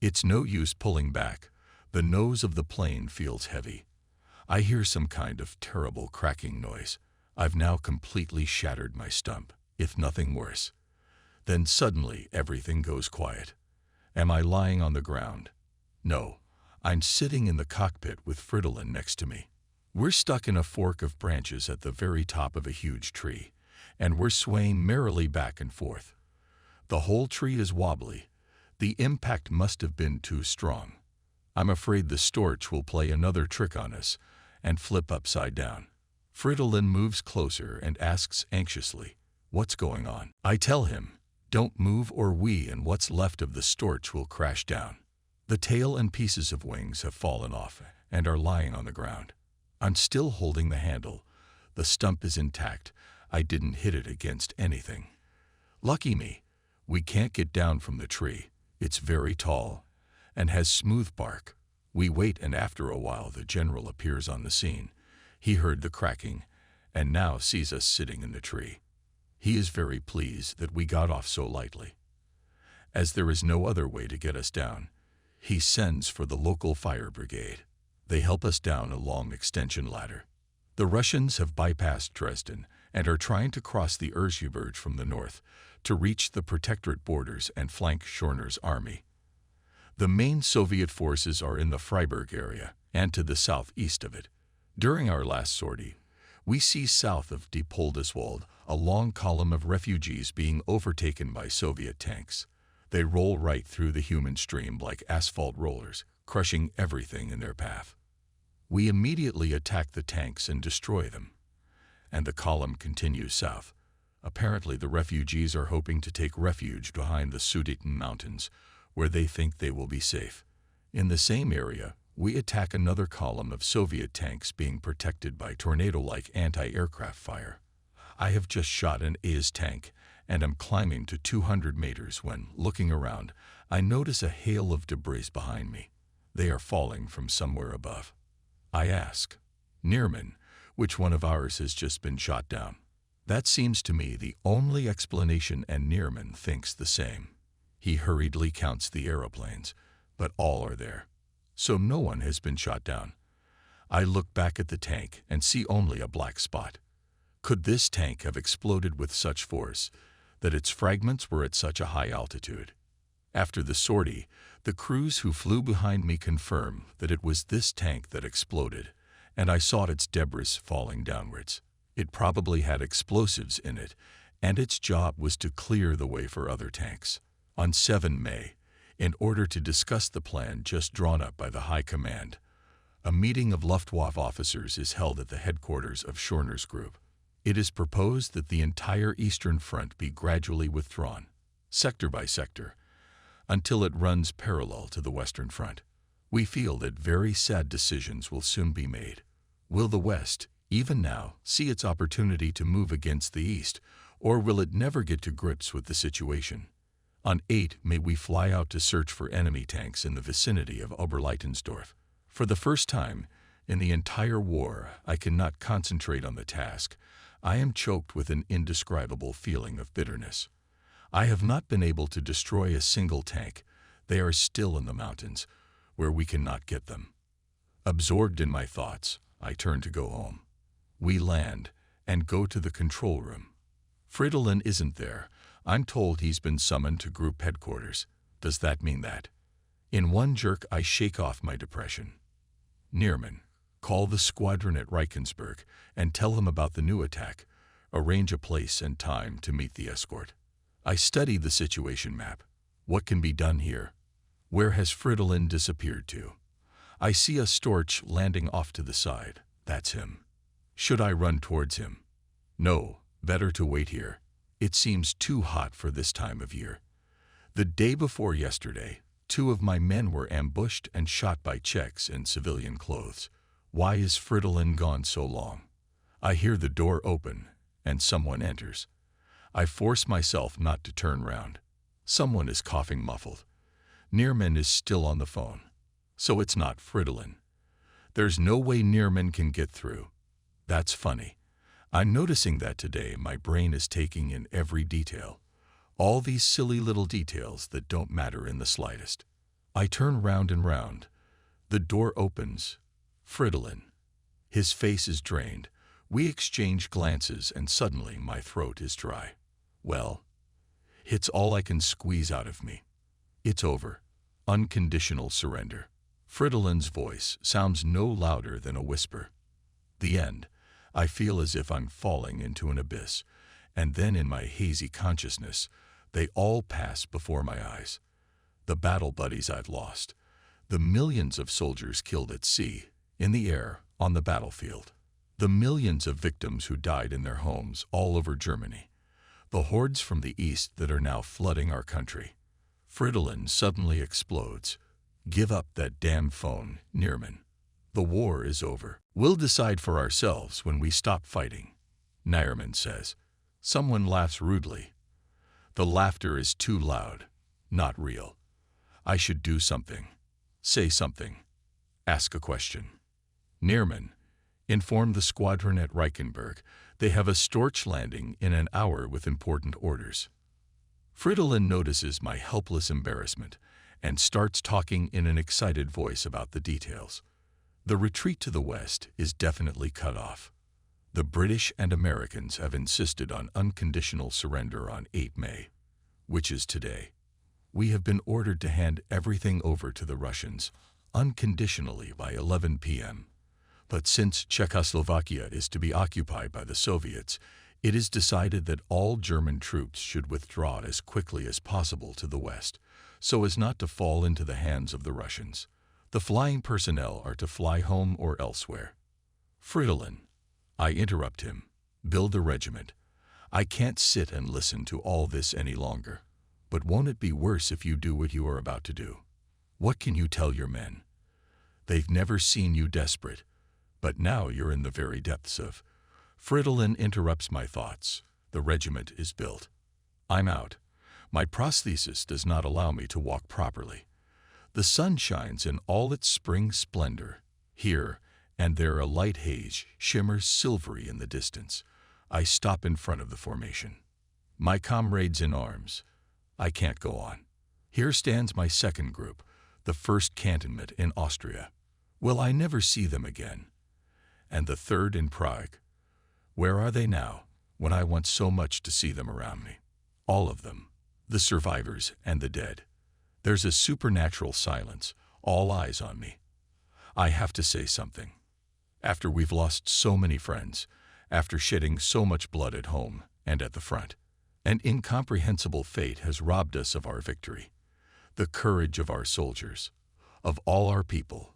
It's no use pulling back. The nose of the plane feels heavy. I hear some kind of terrible cracking noise. I've now completely shattered my stump, if nothing worse. Then suddenly everything goes quiet. Am I lying on the ground? No, I'm sitting in the cockpit with Fridolin next to me. We're stuck in a fork of branches at the very top of a huge tree, and we're swaying merrily back and forth. The whole tree is wobbly. The impact must have been too strong. I'm afraid the Storch will play another trick on us and flip upside down. Fridolin moves closer and asks anxiously, "What's going on?" I tell him, "Don't move or we and what's left of the Storch will crash down." The tail and pieces of wings have fallen off and are lying on the ground. I'm still holding the handle. The stump is intact. I didn't hit it against anything. Lucky me, we can't get down from the tree. It's very tall and has smooth bark. We wait, and after a while the general appears on the scene. He heard the cracking and now sees us sitting in the tree. He is very pleased that we got off so lightly. As there is no other way to get us down, he sends for the local fire brigade. They help us down a long extension ladder. The Russians have bypassed Dresden and are trying to cross the Erzgebirge from the north to reach the Protectorate borders and flank Schorner's army. The main Soviet forces are in the Freiburg area and to the southeast of it. During our last sortie, we see south of Diepoldeswald a long column of refugees being overtaken by Soviet tanks. They roll right through the human stream like asphalt rollers, crushing everything in their path. We immediately attack the tanks and destroy them, and the column continues south. Apparently the refugees are hoping to take refuge behind the Sudeten Mountains, where they think they will be safe. In the same area, we attack another column of Soviet tanks being protected by tornado-like anti-aircraft fire. I have just shot an AIS tank and am climbing to 200 meters when, looking around, I notice a hail of debris behind me. They are falling from somewhere above. I ask, "Neerman, which one of ours has just been shot down?" That seems to me the only explanation, and Neerman thinks the same. He hurriedly counts the aeroplanes, but all are there. So no one has been shot down. I look back at the tank and see only a black spot. Could this tank have exploded with such force that its fragments were at such a high altitude. After the sortie, the crews who flew behind me confirmed that it was this tank that exploded, and I saw its debris falling downwards. It probably had explosives in it, and its job was to clear the way for other tanks. On 7 May, in order to discuss the plan just drawn up by the High Command, a meeting of Luftwaffe officers is held at the headquarters of Schörner's group. It is proposed that the entire Eastern Front be gradually withdrawn, sector by sector, until it runs parallel to the Western Front. We feel that very sad decisions will soon be made. Will the West, even now, see its opportunity to move against the East, or will it never get to grips with the situation? On 8 May we fly out to search for enemy tanks in the vicinity of Oberleitensdorf. For the first time in the entire war, I cannot concentrate on the task. I am choked with an indescribable feeling of bitterness. I have not been able to destroy a single tank. They are still in the mountains, where we cannot get them. Absorbed in my thoughts, I turn to go home. We land and go to the control room. Fridolin isn't there. I'm told he's been summoned to group headquarters. Does that mean that? In one jerk, I shake off my depression. Neerman, call the squadron at Reichensburg and tell them about the new attack. Arrange a place and time to meet the escort. I study the situation map. What can be done here? Where has Fridolin disappeared to? I see a Storch landing off to the side. That's him. Should I run towards him? No, better to wait here. It seems too hot for this time of year. The day before yesterday, 2 of my men were ambushed and shot by Czechs in civilian clothes. Why is Fridolin gone so long? I hear the door open, and someone enters. I force myself not to turn round. Someone is coughing muffled. Neerman is still on the phone. So it's not Fridolin. There's no way Neerman can get through. That's funny. I'm noticing that today my brain is taking in every detail. All these silly little details that don't matter in the slightest. I turn round and round. The door opens. Fridolin. His face is drained. We exchange glances and suddenly my throat is dry. Well, it's all I can squeeze out of me. It's over. Unconditional surrender. Fridolin's voice sounds no louder than a whisper. The end. I feel as if I'm falling into an abyss, and then in my hazy consciousness, they all pass before my eyes. The battle buddies I've lost, the millions of soldiers killed at sea, in the air, on the battlefield, the millions of victims who died in their homes all over Germany, the hordes from the east that are now flooding our country. Fridolin suddenly explodes. Give up that damn phone, Neerman. The war is over. We'll decide for ourselves when we stop fighting, Neerman says. Someone laughs rudely. The laughter is too loud, not real. I should do something. Say something. Ask a question. Neerman, inform the squadron at Reichenberg. They have a Storch landing in an hour with important orders. Fridolin notices my helpless embarrassment and starts talking in an excited voice about the details. The retreat to the west is definitely cut off. The British and Americans have insisted on unconditional surrender on 8 May, which is today. We have been ordered to hand everything over to the Russians unconditionally by 11 p.m. But since Czechoslovakia is to be occupied by the Soviets, it is decided that all German troops should withdraw as quickly as possible to the west, so as not to fall into the hands of the Russians. The flying personnel are to fly home or elsewhere. Fridolin, I interrupt him. Build the regiment. I can't sit and listen to all this any longer. But won't it be worse if you do what you are about to do? What can you tell your men? They've never seen you desperate, but now you're in the very depths of... Fridolin interrupts my thoughts. The regiment is built. I'm out. My prosthesis does not allow me to walk properly. The sun shines in all its spring splendor. Here and there a light haze shimmers silvery in the distance. I stop in front of the formation. My comrades in arms. I can't go on. Here stands my second group, the 1st Cantonment in Austria. Will I never see them again? And the 3rd in Prague. Where are they now, when I want so much to see them around me? All of them. The survivors and the dead. There's a supernatural silence, all eyes on me. I have to say something. After we've lost so many friends, after shedding so much blood at home and at the front, an incomprehensible fate has robbed us of our victory. The courage of our soldiers, of all our people,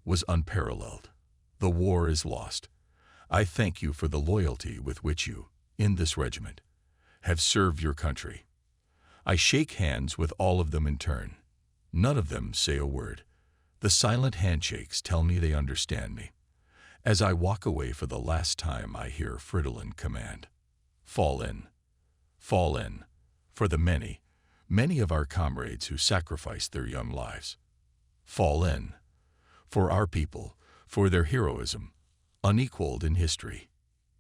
was unparalleled. The war is lost. I thank you for the loyalty with which you, in this regiment, have served your country. I shake hands with all of them in turn. None of them say a word. The silent handshakes tell me they understand me. As I walk away for the last time, I hear Fridolin command, "Fall in. Fall in, for the many, many of our comrades who sacrificed their young lives. Fall in, for our people, for their heroism, unequaled in history,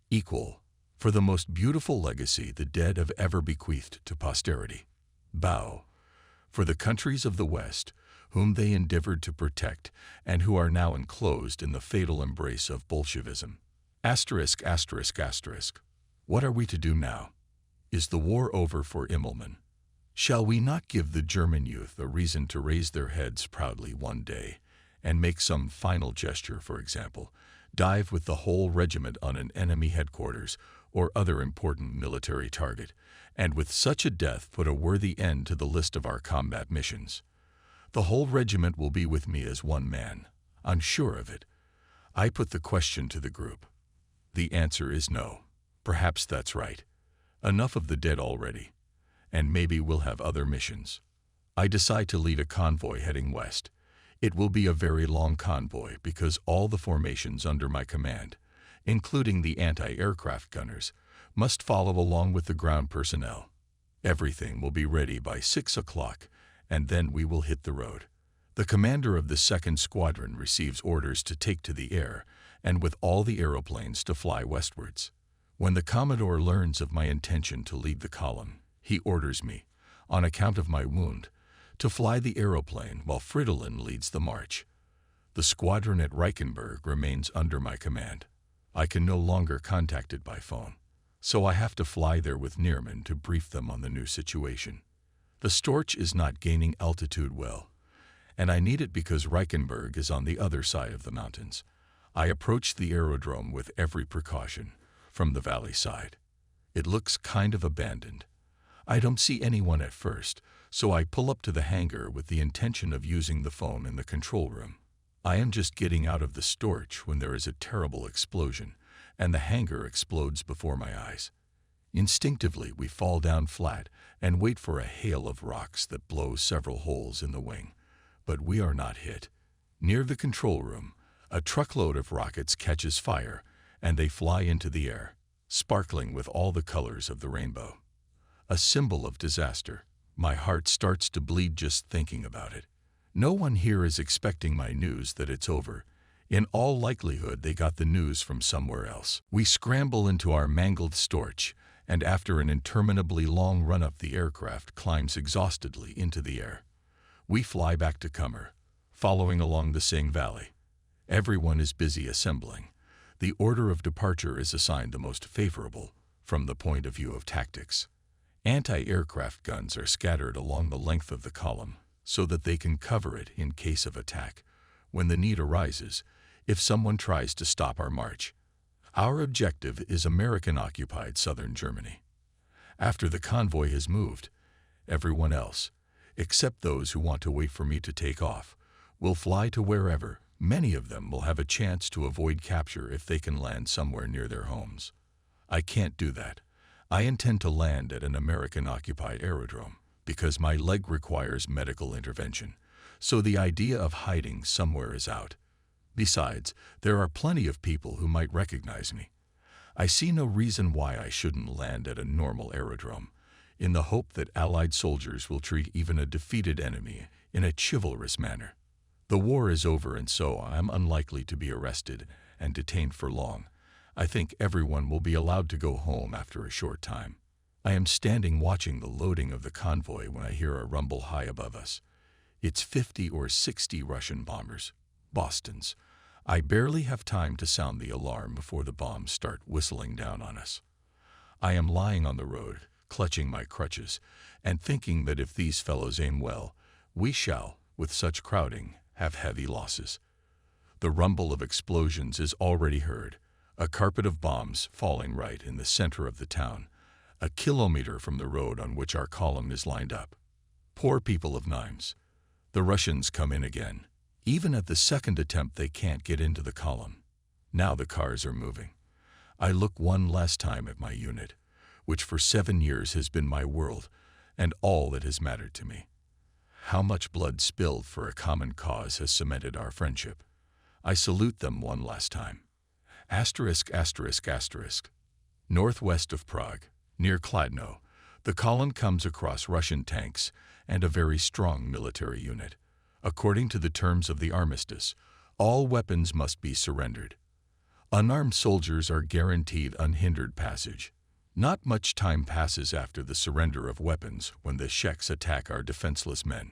equal, for the most beautiful legacy the dead have ever bequeathed to posterity. Bow, for the countries of the West, whom they endeavored to protect and who are now enclosed in the fatal embrace of Bolshevism. Asterisk, asterisk, asterisk. What are we to do now? Is the war over for Immelmann? Shall we not give the German youth a reason to raise their heads proudly one day and make some final gesture, for example, dive with the whole regiment on an enemy headquarters or other important military target, and with such a death put a worthy end to the list of our combat missions? The whole regiment will be with me as one man. I'm sure of it. I put the question to the group. The answer is no. Perhaps that's right. Enough of the dead already, and maybe we'll have other missions. I decide to lead a convoy heading west. It will be a very long convoy because all the formations under my command, including the anti-aircraft gunners, must follow along with the ground personnel. Everything will be ready by 6 o'clock, and then we will hit the road. The commander of the 2nd Squadron receives orders to take to the air, and with all the aeroplanes to fly westwards. When the Commodore learns of my intention to lead the column, he orders me, on account of my wound, to fly the aeroplane while Fridolin leads the march. The squadron at Reichenberg remains under my command. I can no longer contact it by phone, so I have to fly there with Neerman to brief them on the new situation. The Storch is not gaining altitude well, and I need it because Reichenberg is on the other side of the mountains. I approach the aerodrome with every precaution, from the valley side. It looks kind of abandoned. I don't see anyone at first, so I pull up to the hangar with the intention of using the phone in the control room. I am just getting out of the Storch when there is a terrible explosion, and the hangar explodes before my eyes. Instinctively, we fall down flat and wait for a hail of rocks that blows several holes in the wing. But we are not hit. Near the control room, a truckload of rockets catches fire, and they fly into the air, sparkling with all the colors of the rainbow. A symbol of disaster. My heart starts to bleed just thinking about it. No one here is expecting my news that it's over. In all likelihood, they got the news from somewhere else. We scramble into our mangled Storch, and after an interminably long run up, the aircraft climbs exhaustedly into the air. We fly back to Kummer, following along the Sing Valley. Everyone is busy assembling. The order of departure is assigned the most favorable from the point of view of tactics. Anti-aircraft guns are scattered along the length of the column so that they can cover it in case of attack when the need arises if someone tries to stop our march. Our objective is American-occupied southern Germany. After the convoy has moved, everyone else, except those who want to wait for me to take off, will fly to wherever. Many of them will have a chance to avoid capture if they can land somewhere near their homes. I can't do that. I intend to land at an American-occupied aerodrome because my leg requires medical intervention, so the idea of hiding somewhere is out. Besides, there are plenty of people who might recognize me. I see no reason why I shouldn't land at a normal aerodrome, in the hope that Allied soldiers will treat even a defeated enemy in a chivalrous manner. The war is over, and so I am unlikely to be arrested and detained for long. I think everyone will be allowed to go home after a short time. I am standing watching the loading of the convoy when I hear a rumble high above us. It's 50 or 60 Russian bombers, Bostons. I barely have time to sound the alarm before the bombs start whistling down on us. I am lying on the road, clutching my crutches, and thinking that if these fellows aim well, we shall, with such crowding, have heavy losses. The rumble of explosions is already heard, a carpet of bombs falling right in the center of the town, a kilometer from the road on which our column is lined up. Poor people of Nimes. The Russians come in again. Even at the second attempt they can't get into the column. Now the cars are moving. I look one last time at my unit, which for 7 years has been my world and all that has mattered to me. How much blood spilled for a common cause has cemented our friendship. I salute them one last time. Asterisk, asterisk, asterisk. Northwest of Prague, near Kladno, the column comes across Russian tanks and a very strong military unit. According to the terms of the armistice, all weapons must be surrendered. Unarmed soldiers are guaranteed unhindered passage. Not much time passes after the surrender of weapons when the Czechs attack our defenseless men.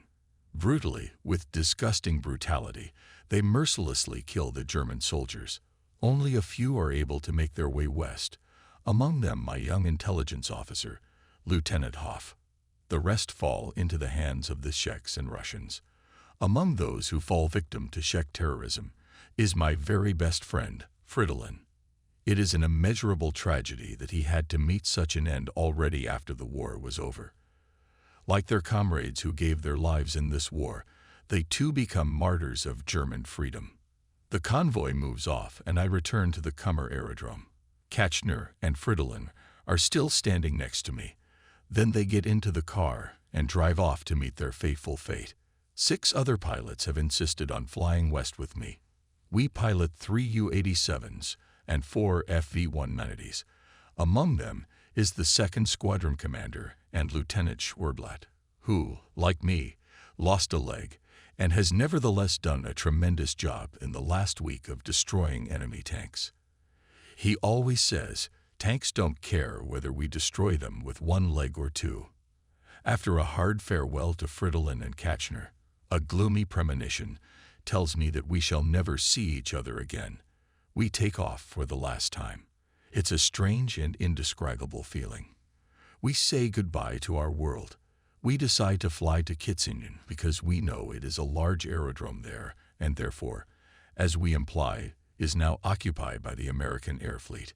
Brutally, with disgusting brutality, they mercilessly kill the German soldiers. Only a few are able to make their way west, among them my young intelligence officer, Lieutenant Hoff. The rest fall into the hands of the Czechs and Russians. Among those who fall victim to Czech terrorism is my very best friend, Fridolin. It is an immeasurable tragedy that he had to meet such an end already after the war was over. Like their comrades who gave their lives in this war, they too become martyrs of German freedom. The convoy moves off and I return to the Kummer aerodrome. Kachner and Fridolin are still standing next to me. Then they get into the car and drive off to meet their fateful fate. 6 other pilots have insisted on flying west with me. We pilot 3 U-87s and 4 FV-190s. Among them is the 2nd Squadron Commander and Lieutenant Schwerblatt, who, like me, lost a leg and has nevertheless done a tremendous job in the last week of destroying enemy tanks. He always says, tanks don't care whether we destroy them with 1 leg or 2. After a hard farewell to Fridolin and Kachner, a gloomy premonition tells me that we shall never see each other again. We take off for the last time. It's a strange and indescribable feeling. We say goodbye to our world. We decide to fly to Kitzingen because we know it is a large aerodrome there and therefore, as we imply, is now occupied by the American air fleet.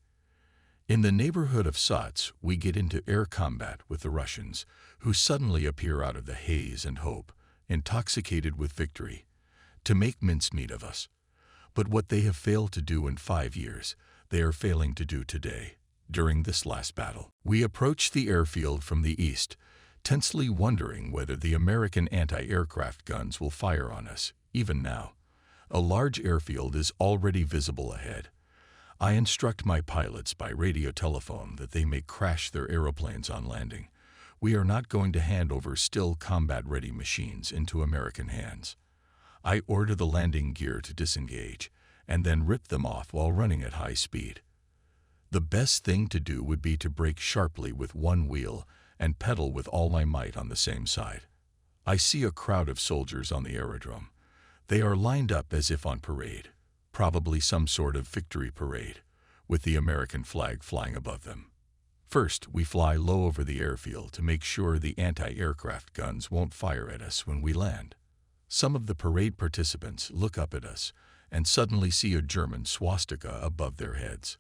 In the neighborhood of Sats, we get into air combat with the Russians, who suddenly appear out of the haze and hope, intoxicated with victory, to make mincemeat of us. But what they have failed to do in 5 years, they are failing to do today, during this last battle. We approach the airfield from the east, tensely wondering whether the American anti-aircraft guns will fire on us, even now. A large airfield is already visible ahead. I instruct my pilots by radio telephone that they may crash their aeroplanes on landing. We are not going to hand over still combat-ready machines into American hands. I order the landing gear to disengage and then rip them off while running at high speed. The best thing to do would be to brake sharply with 1 wheel and pedal with all my might on the same side. I see a crowd of soldiers on the aerodrome. They are lined up as if on parade, probably some sort of victory parade, with the American flag flying above them. First, we fly low over the airfield to make sure the anti-aircraft guns won't fire at us when we land. Some of the parade participants look up at us and suddenly see a German swastika above their heads.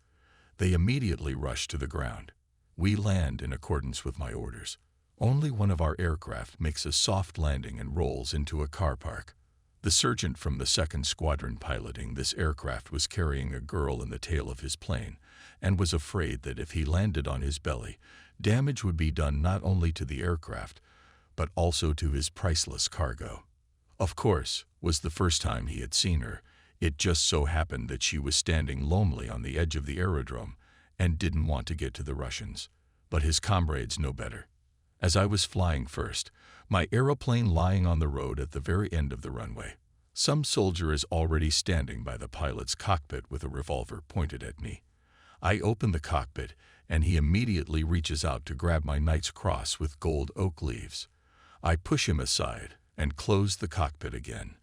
They immediately rush to the ground. We land in accordance with my orders. Only one of our aircraft makes a soft landing and rolls into a car park. The sergeant from the 2nd Squadron piloting this aircraft was carrying a girl in the tail of his plane and was afraid that if he landed on his belly, damage would be done not only to the aircraft, but also to his priceless cargo. Of course, was the first time he had seen her. It just so happened that she was standing lonely on the edge of the aerodrome and didn't want to get to the Russians. But his comrades know better. As I was flying first, my aeroplane lying on the road at the very end of the runway, some soldier is already standing by the pilot's cockpit with a revolver pointed at me. I open the cockpit, and he immediately reaches out to grab my Knight's Cross with gold oak leaves. I push him aside and close the cockpit again.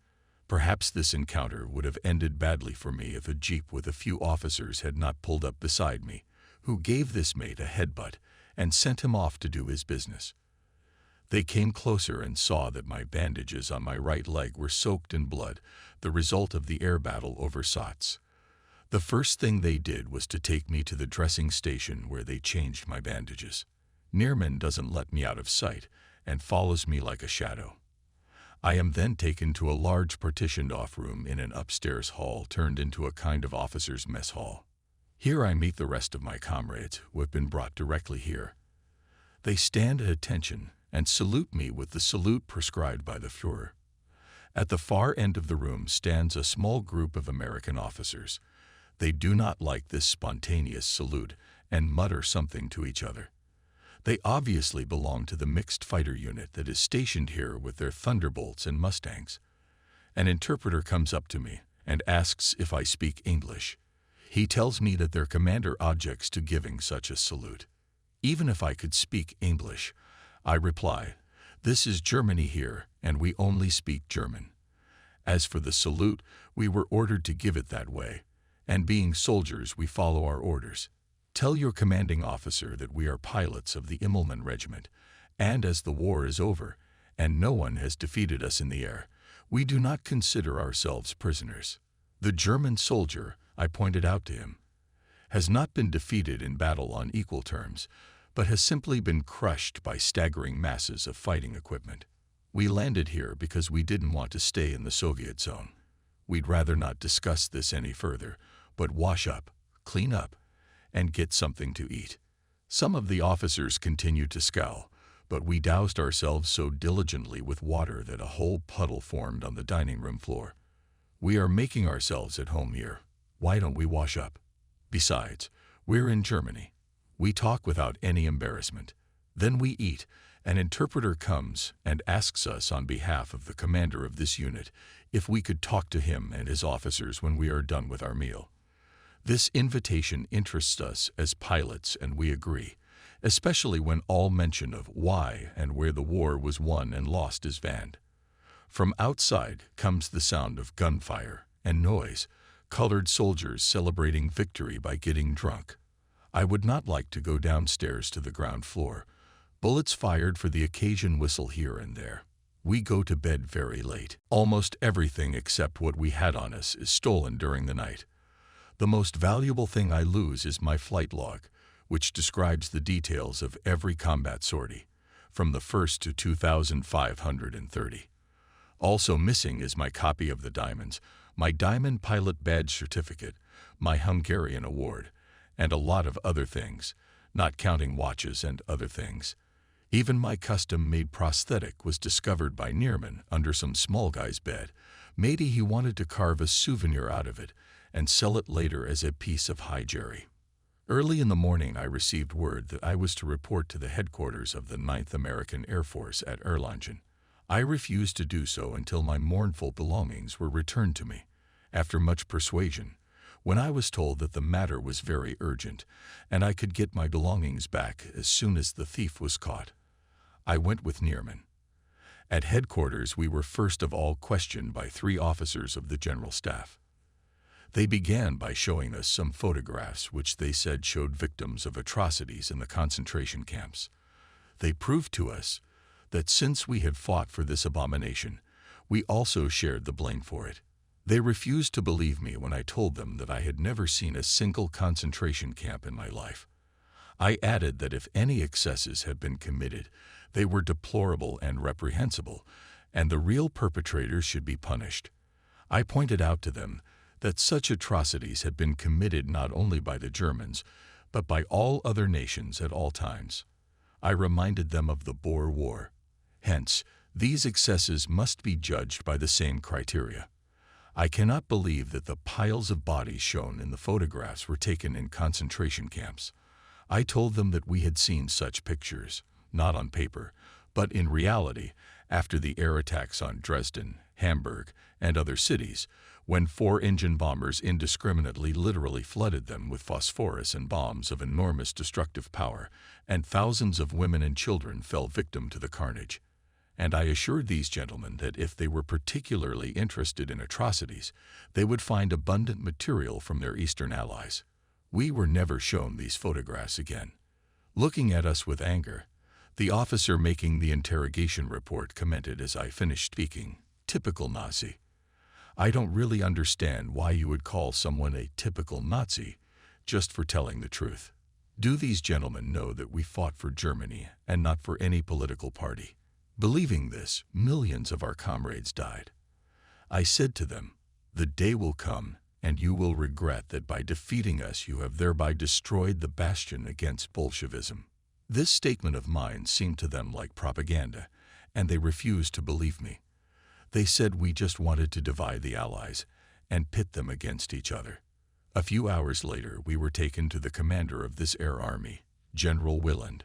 Perhaps this encounter would have ended badly for me if a jeep with a few officers had not pulled up beside me, who gave this mate a headbutt and sent him off to do his business. They came closer and saw that my bandages on my right leg were soaked in blood, the result of the air battle over Sots. The first thing they did was to take me to the dressing station where they changed my bandages. Neerman doesn't let me out of sight and follows me like a shadow. I am then taken to a large partitioned-off room in an upstairs hall turned into a kind of officer's mess hall. Here I meet the rest of my comrades who have been brought directly here. They stand at attention and salute me with the salute prescribed by the Führer. At the far end of the room stands a small group of American officers. They do not like this spontaneous salute and mutter something to each other. They obviously belong to the mixed fighter unit that is stationed here with their Thunderbolts and Mustangs. An interpreter comes up to me and asks if I speak English. He tells me that their commander objects to giving such a salute. Even if I could speak English, I reply, "This is Germany here, and we only speak German." As for the salute, we were ordered to give it that way, and being soldiers, we follow our orders. Tell your commanding officer that we are pilots of the Immelmann Regiment, and as the war is over, and no one has defeated us in the air, we do not consider ourselves prisoners. The German soldier, I pointed out to him, has not been defeated in battle on equal terms, but has simply been crushed by staggering masses of fighting equipment. We landed here because we didn't want to stay in the Soviet zone. We'd rather not discuss this any further, but wash up, clean up, and get something to eat. Some of the officers continued to scowl, but we doused ourselves so diligently with water that a whole puddle formed on the dining room floor. We are making ourselves at home here. Why don't we wash up? Besides, we're in Germany. We talk without any embarrassment. Then we eat. An interpreter comes and asks us on behalf of the commander of this unit if we could talk to him and his officers when we are done with our meal. This invitation interests us as pilots, and we agree, especially when all mention of why and where the war was won and lost is banned. From outside comes the sound of gunfire and noise, colored soldiers celebrating victory by getting drunk. I would not like to go downstairs to the ground floor. Bullets fired for the occasion whistle here and there. We go to bed very late. Almost everything except what we had on us is stolen during the night. The most valuable thing I lose is my flight log, which describes the details of every combat sortie, from the first to 2,530. Also missing is my copy of the diamonds, my Diamond Pilot Badge Certificate, my Hungarian Award, and a lot of other things, not counting watches and other things. Even my custom-made prosthetic was discovered by Neerman under some small guy's bed. Maybe he wanted to carve a souvenir out of it and sell it later as a piece of high jerry. Early in the morning I received word that I was to report to the headquarters of the 9th American Air Force at Erlangen. I refused to do so until my mournful belongings were returned to me. After much persuasion, when I was told that the matter was very urgent and I could get my belongings back as soon as the thief was caught, I went with Neerman. At headquarters we were first of all questioned by 3 officers of the General Staff. They began by showing us some photographs which they said showed victims of atrocities in the concentration camps. They proved to us that since we had fought for this abomination, we also shared the blame for it. They refused to believe me when I told them that I had never seen a single concentration camp in my life. I added that if any excesses had been committed, they were deplorable and reprehensible, and the real perpetrators should be punished. I pointed out to them that such atrocities had been committed not only by the Germans, but by all other nations at all times. I reminded them of the Boer War. Hence, these excesses must be judged by the same criteria. I cannot believe that the piles of bodies shown in the photographs were taken in concentration camps. I told them that we had seen such pictures, not on paper, but in reality, after the air attacks on Dresden, Hamburg, and other cities, when 4 engine bombers indiscriminately literally flooded them with phosphorus and bombs of enormous destructive power, and thousands of women and children fell victim to the carnage. And I assured these gentlemen that if they were particularly interested in atrocities, they would find abundant material from their Eastern allies. We were never shown these photographs again. Looking at us with anger, the officer making the interrogation report commented as I finished speaking, "Typical Nazi. I don't really understand why you would call someone a typical Nazi just for telling the truth. Do these gentlemen know that we fought for Germany and not for any political party? Believing this, millions of our comrades died. I said to them, the day will come and you will regret that by defeating us you have thereby destroyed the bastion against Bolshevism." This statement of mine seemed to them like propaganda, and they refused to believe me. They said we just wanted to divide the Allies and pit them against each other. A few hours later, we were taken to the commander of this air army, General Willand.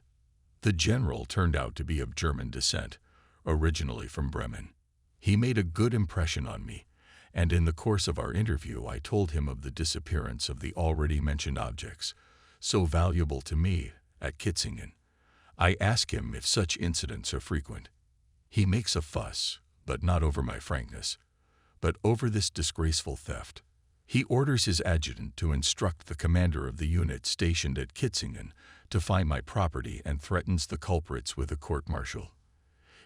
The general turned out to be of German descent, originally from Bremen. He made a good impression on me, and in the course of our interview I told him of the disappearance of the already mentioned objects, so valuable to me, at Kitzingen. I ask him if such incidents are frequent. He makes a fuss, but not over my frankness, but over this disgraceful theft. He orders his adjutant to instruct the commander of the unit stationed at Kitzingen to find my property and threatens the culprits with a court-martial.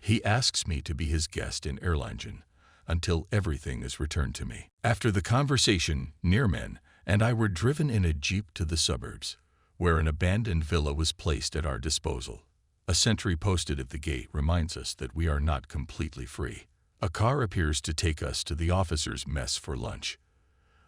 He asks me to be his guest in Erlangen until everything is returned to me. After the conversation, Neerman and I were driven in a jeep to the suburbs, where an abandoned villa was placed at our disposal. A sentry posted at the gate reminds us that we are not completely free. A car appears to take us to the officers' mess for lunch.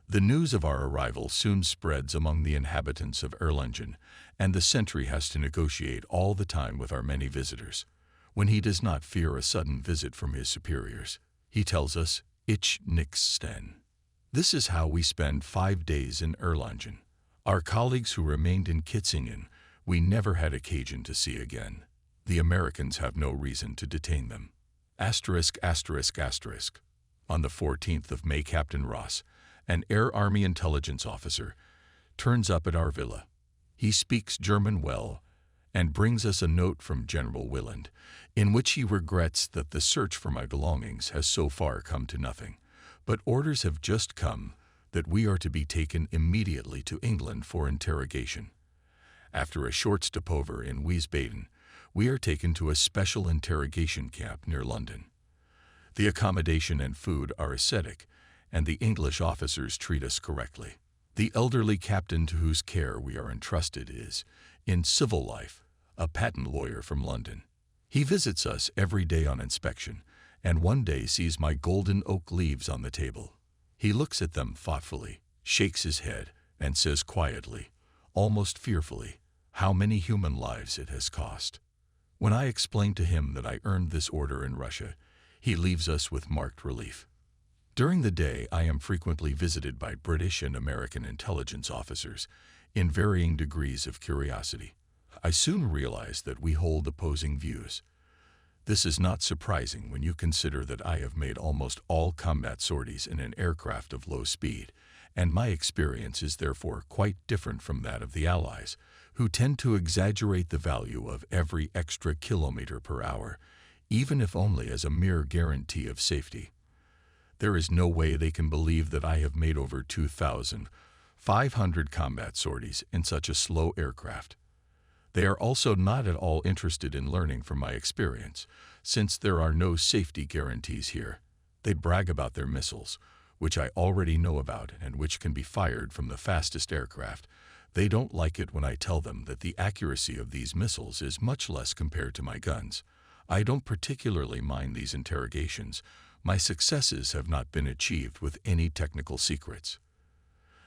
The news of our arrival soon spreads among the inhabitants of Erlangen, and the sentry has to negotiate all the time with our many visitors. When he does not fear a sudden visit from his superiors, he tells us, "Ich nix sten." This is how we spend 5 days in Erlangen. Our colleagues who remained in Kitzingen, we never had occasion to see again. The Americans have no reason to detain them. On the 14th of May, Captain Ross, an Air Army intelligence officer, turns up at our villa. He speaks German well and brings us a note from General Willand, in which he regrets that the search for my belongings has so far come to nothing, but orders have just come that we are to be taken immediately to England for interrogation. After a short stopover in Wiesbaden, we are taken to a special interrogation camp near London. The accommodation and food are ascetic, and the English officers treat us correctly. The elderly captain to whose care we are entrusted is, in civil life, a patent lawyer from London. He visits us every day on inspection, and one day sees my golden oak leaves on the table. He looks at them thoughtfully, shakes his head, and says quietly, almost fearfully, how many human lives it has cost. When I explain to him that I earned this order in Russia, he leaves us with marked relief. During the day, I am frequently visited by British and American intelligence officers in varying degrees of curiosity. I soon realize that we hold opposing views. This is not surprising when you consider that I have made almost all combat sorties in an aircraft of low speed, and my experience is therefore quite different from that of the Allies, who tend to exaggerate the value of every extra kilometer per hour, even if only as a mere guarantee of safety. There is no way they can believe that I have made over 2,500 combat sorties in such a slow aircraft. They are also not at all interested in learning from my experience, since there are no safety guarantees here. They brag about their missiles, which I already know about and which can be fired from the fastest aircraft. They don't like it when I tell them that the accuracy of these missiles is much less compared to my guns. I don't particularly mind these interrogations. My successes have not been achieved with any technical secrets.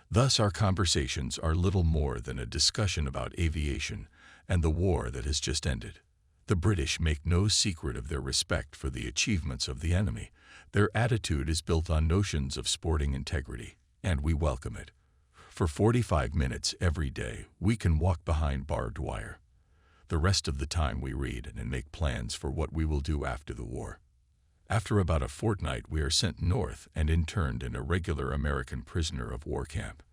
Thus, our conversations are little more than a discussion about aviation and the war that has just ended. The British make no secret of their respect for the achievements of the enemy. Their attitude is built on notions of sporting integrity, and we welcome it. For 45 minutes every day, we can walk behind barbed wire. The rest of the time we read and make plans for what we will do after the war. After about a fortnight, we are sent north and interned in a regular American prisoner of war camp.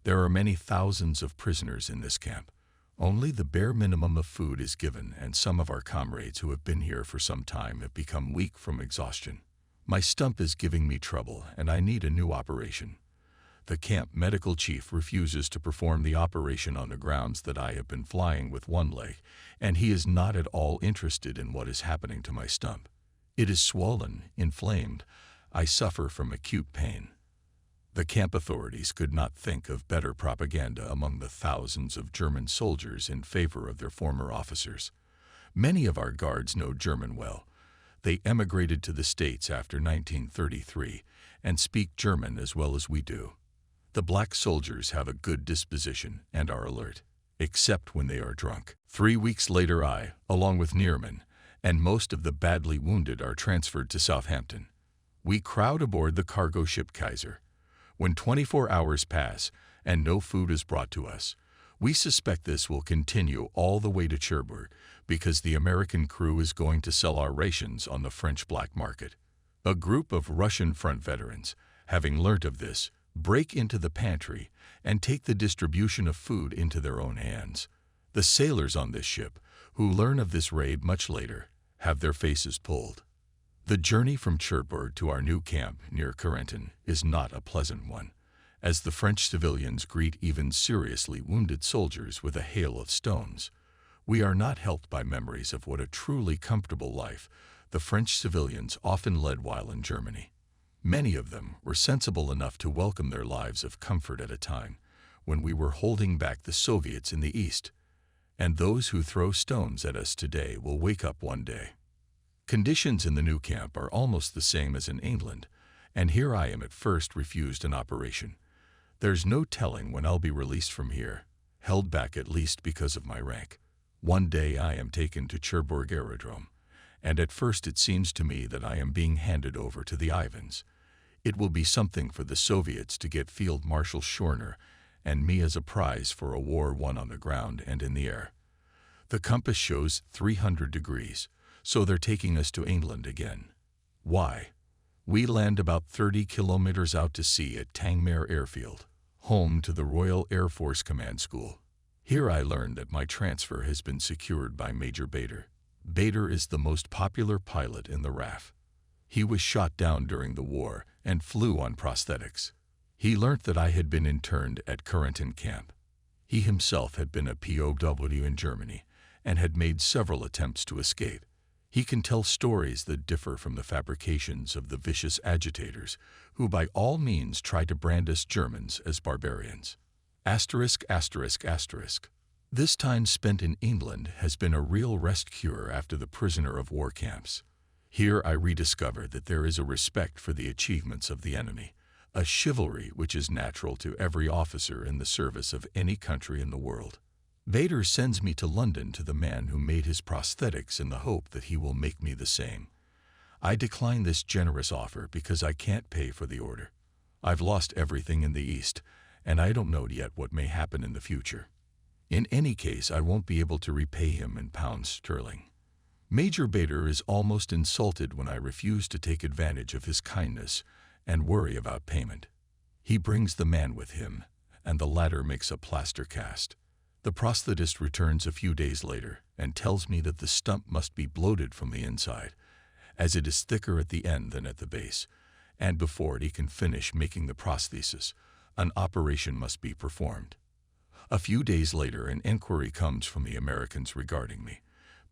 There are many thousands of prisoners in this camp. Only the bare minimum of food is given, and some of our comrades who have been here for some time have become weak from exhaustion. My stump is giving me trouble, and I need a new operation. The camp medical chief refuses to perform the operation on the grounds that I have been flying with one leg, and he is not at all interested in what is happening to my stump. It is swollen, inflamed. I suffer from acute pain. The camp authorities could not think of better propaganda among the thousands of German soldiers in favor of their former officers. Many of our guards know German well. They emigrated to the States after 1933 and speak German as well as we do. The black soldiers have a good disposition and are alert, except when they are drunk. 3 weeks later I, along with Neerman, and most of the badly wounded are transferred to Southampton. We crowd aboard the cargo ship Kaiser. When 24 hours pass and no food is brought to us, we suspect this will continue all the way to Cherbourg because the American crew is going to sell our rations on the French black market. A group of Russian front veterans, having learnt of this, break into the pantry and take the distribution of food into their own hands. The sailors on this ship, who learn of this raid much later, have their faces pulled. The journey from Cherbourg to our new camp near Corentin is not a pleasant one, as the French civilians greet even seriously wounded soldiers with a hail of stones. We are not helped by memories of what a truly comfortable life the French civilians often led while in Germany. Many of them were sensible enough to welcome their lives of comfort at a time when we were holding back the Soviets in the East, and those who throw stones at us today will wake up one day. Conditions in the new camp are almost the same as in England, and here I am at first refused an operation. There's no telling when I'll be released from here, held back at least because of my rank. One day I am taken to Cherbourg Aerodrome, and at first it seems to me that I am being handed over to the Ivans. It will be something for the Soviets to get Field Marshal Schorner and me as a prize for a war won on the ground and in the air. The compass shows 300 degrees. So they're taking us to England again. Why? We land about 30 kilometers out to sea at Tangmere Airfield, home to the Royal Air Force Command School. Here I learned that my transfer has been secured by Major Bader. Bader is the most popular pilot in the RAF. He was shot down during the war and flew on prosthetics. He learnt that I had been interned at Corentin camp. He himself had been a POW in Germany and had made several attempts to escape. He can tell stories that differ from the fabrications of the vicious agitators who by all means try to brand us Germans as barbarians. Asterisk, asterisk, asterisk. This time spent in England has been a real rest cure after the prisoner of war camps. Here I rediscover that there is a respect for the achievements of the enemy, a chivalry which is natural to every officer in the service of any country in the world. Bader sends me to London to the man who made his prosthetics in the hope that he will make me the same. I decline this generous offer because I can't pay for the order. I've lost everything in the East, and I don't know yet what may happen in the future. In any case, I won't be able to repay him in pounds sterling. Major Bader is almost insulted when I refuse to take advantage of his kindness and worry about payment. He brings the man with him, and the latter makes a plaster cast. The prosthetist returns a few days later and tells me that the stump must be bloated from the inside, as it is thicker at the end than at the base, and before he can finish making the prosthesis, an operation must be performed. A few days later, an inquiry comes from the Americans regarding me,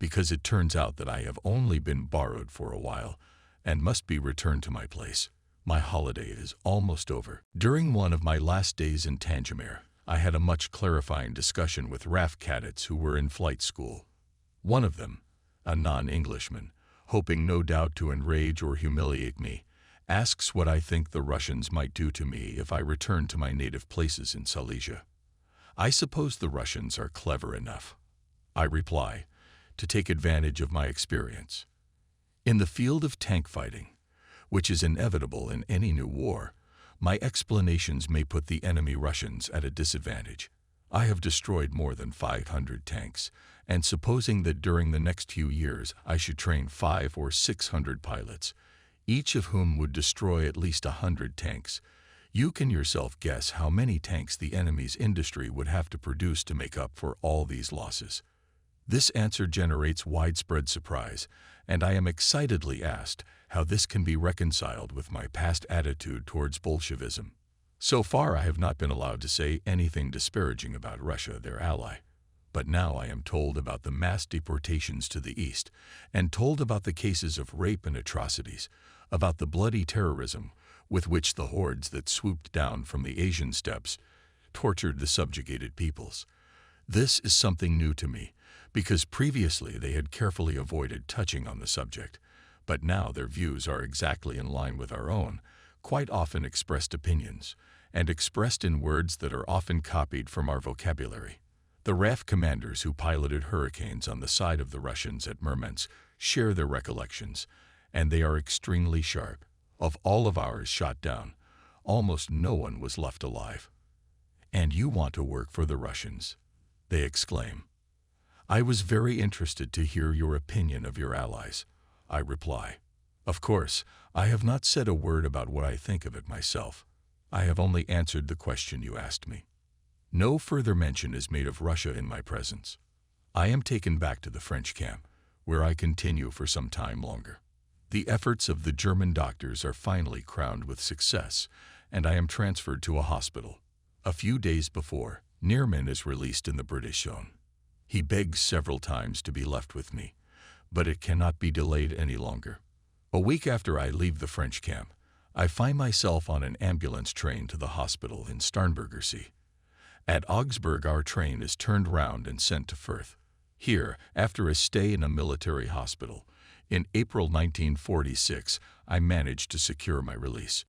because it turns out that I have only been borrowed for a while and must be returned to my place. My holiday is almost over. During one of my last days in Tangmere, I had a much clarifying discussion with RAF cadets who were in flight school. One of them, a non-Englishman, hoping no doubt to enrage or humiliate me, asks what I think the Russians might do to me if I return to my native places in Silesia. I suppose the Russians are clever enough, I reply, to take advantage of my experience. In the field of tank fighting, which is inevitable in any new war, my explanations may put the enemy Russians at a disadvantage. I have destroyed more than 500 tanks, and supposing that during the next few years I should train 500 or 600 pilots, each of whom would destroy at least 100 tanks, you can yourself guess how many tanks the enemy's industry would have to produce to make up for all these losses. This answer generates widespread surprise, and I am excitedly asked how this can be reconciled with my past attitude towards Bolshevism. So far, I have not been allowed to say anything disparaging about Russia, their ally. But now I am told about the mass deportations to the east, and told about the cases of rape and atrocities, about the bloody terrorism with which the hordes that swooped down from the Asian steppes tortured the subjugated peoples. This is something new to me, because previously they had carefully avoided touching on the subject, but now their views are exactly in line with our own, quite often expressed opinions, and expressed in words that are often copied from our vocabulary. The RAF commanders who piloted hurricanes on the side of the Russians at Murmansk share their recollections, and they are extremely sharp. Of all of ours shot down, almost no one was left alive. "And you want to work for the Russians," they exclaim. "I was very interested to hear your opinion of your allies," I reply. "Of course, I have not said a word about what I think of it myself. I have only answered the question you asked me. No further mention is made of Russia in my presence. I am taken back to the French camp, where I continue for some time longer. The efforts of the German doctors are finally crowned with success, and I am transferred to a hospital. A few days before, Neerman is released in the British zone. He begs several times to be left with me, but it cannot be delayed any longer. A week after I leave the French camp, I find myself on an ambulance train to the hospital in Starnbergersee. At Augsburg, our train is turned round and sent to Fürth. Here, after a stay in a military hospital, in April 1946, I managed to secure my release.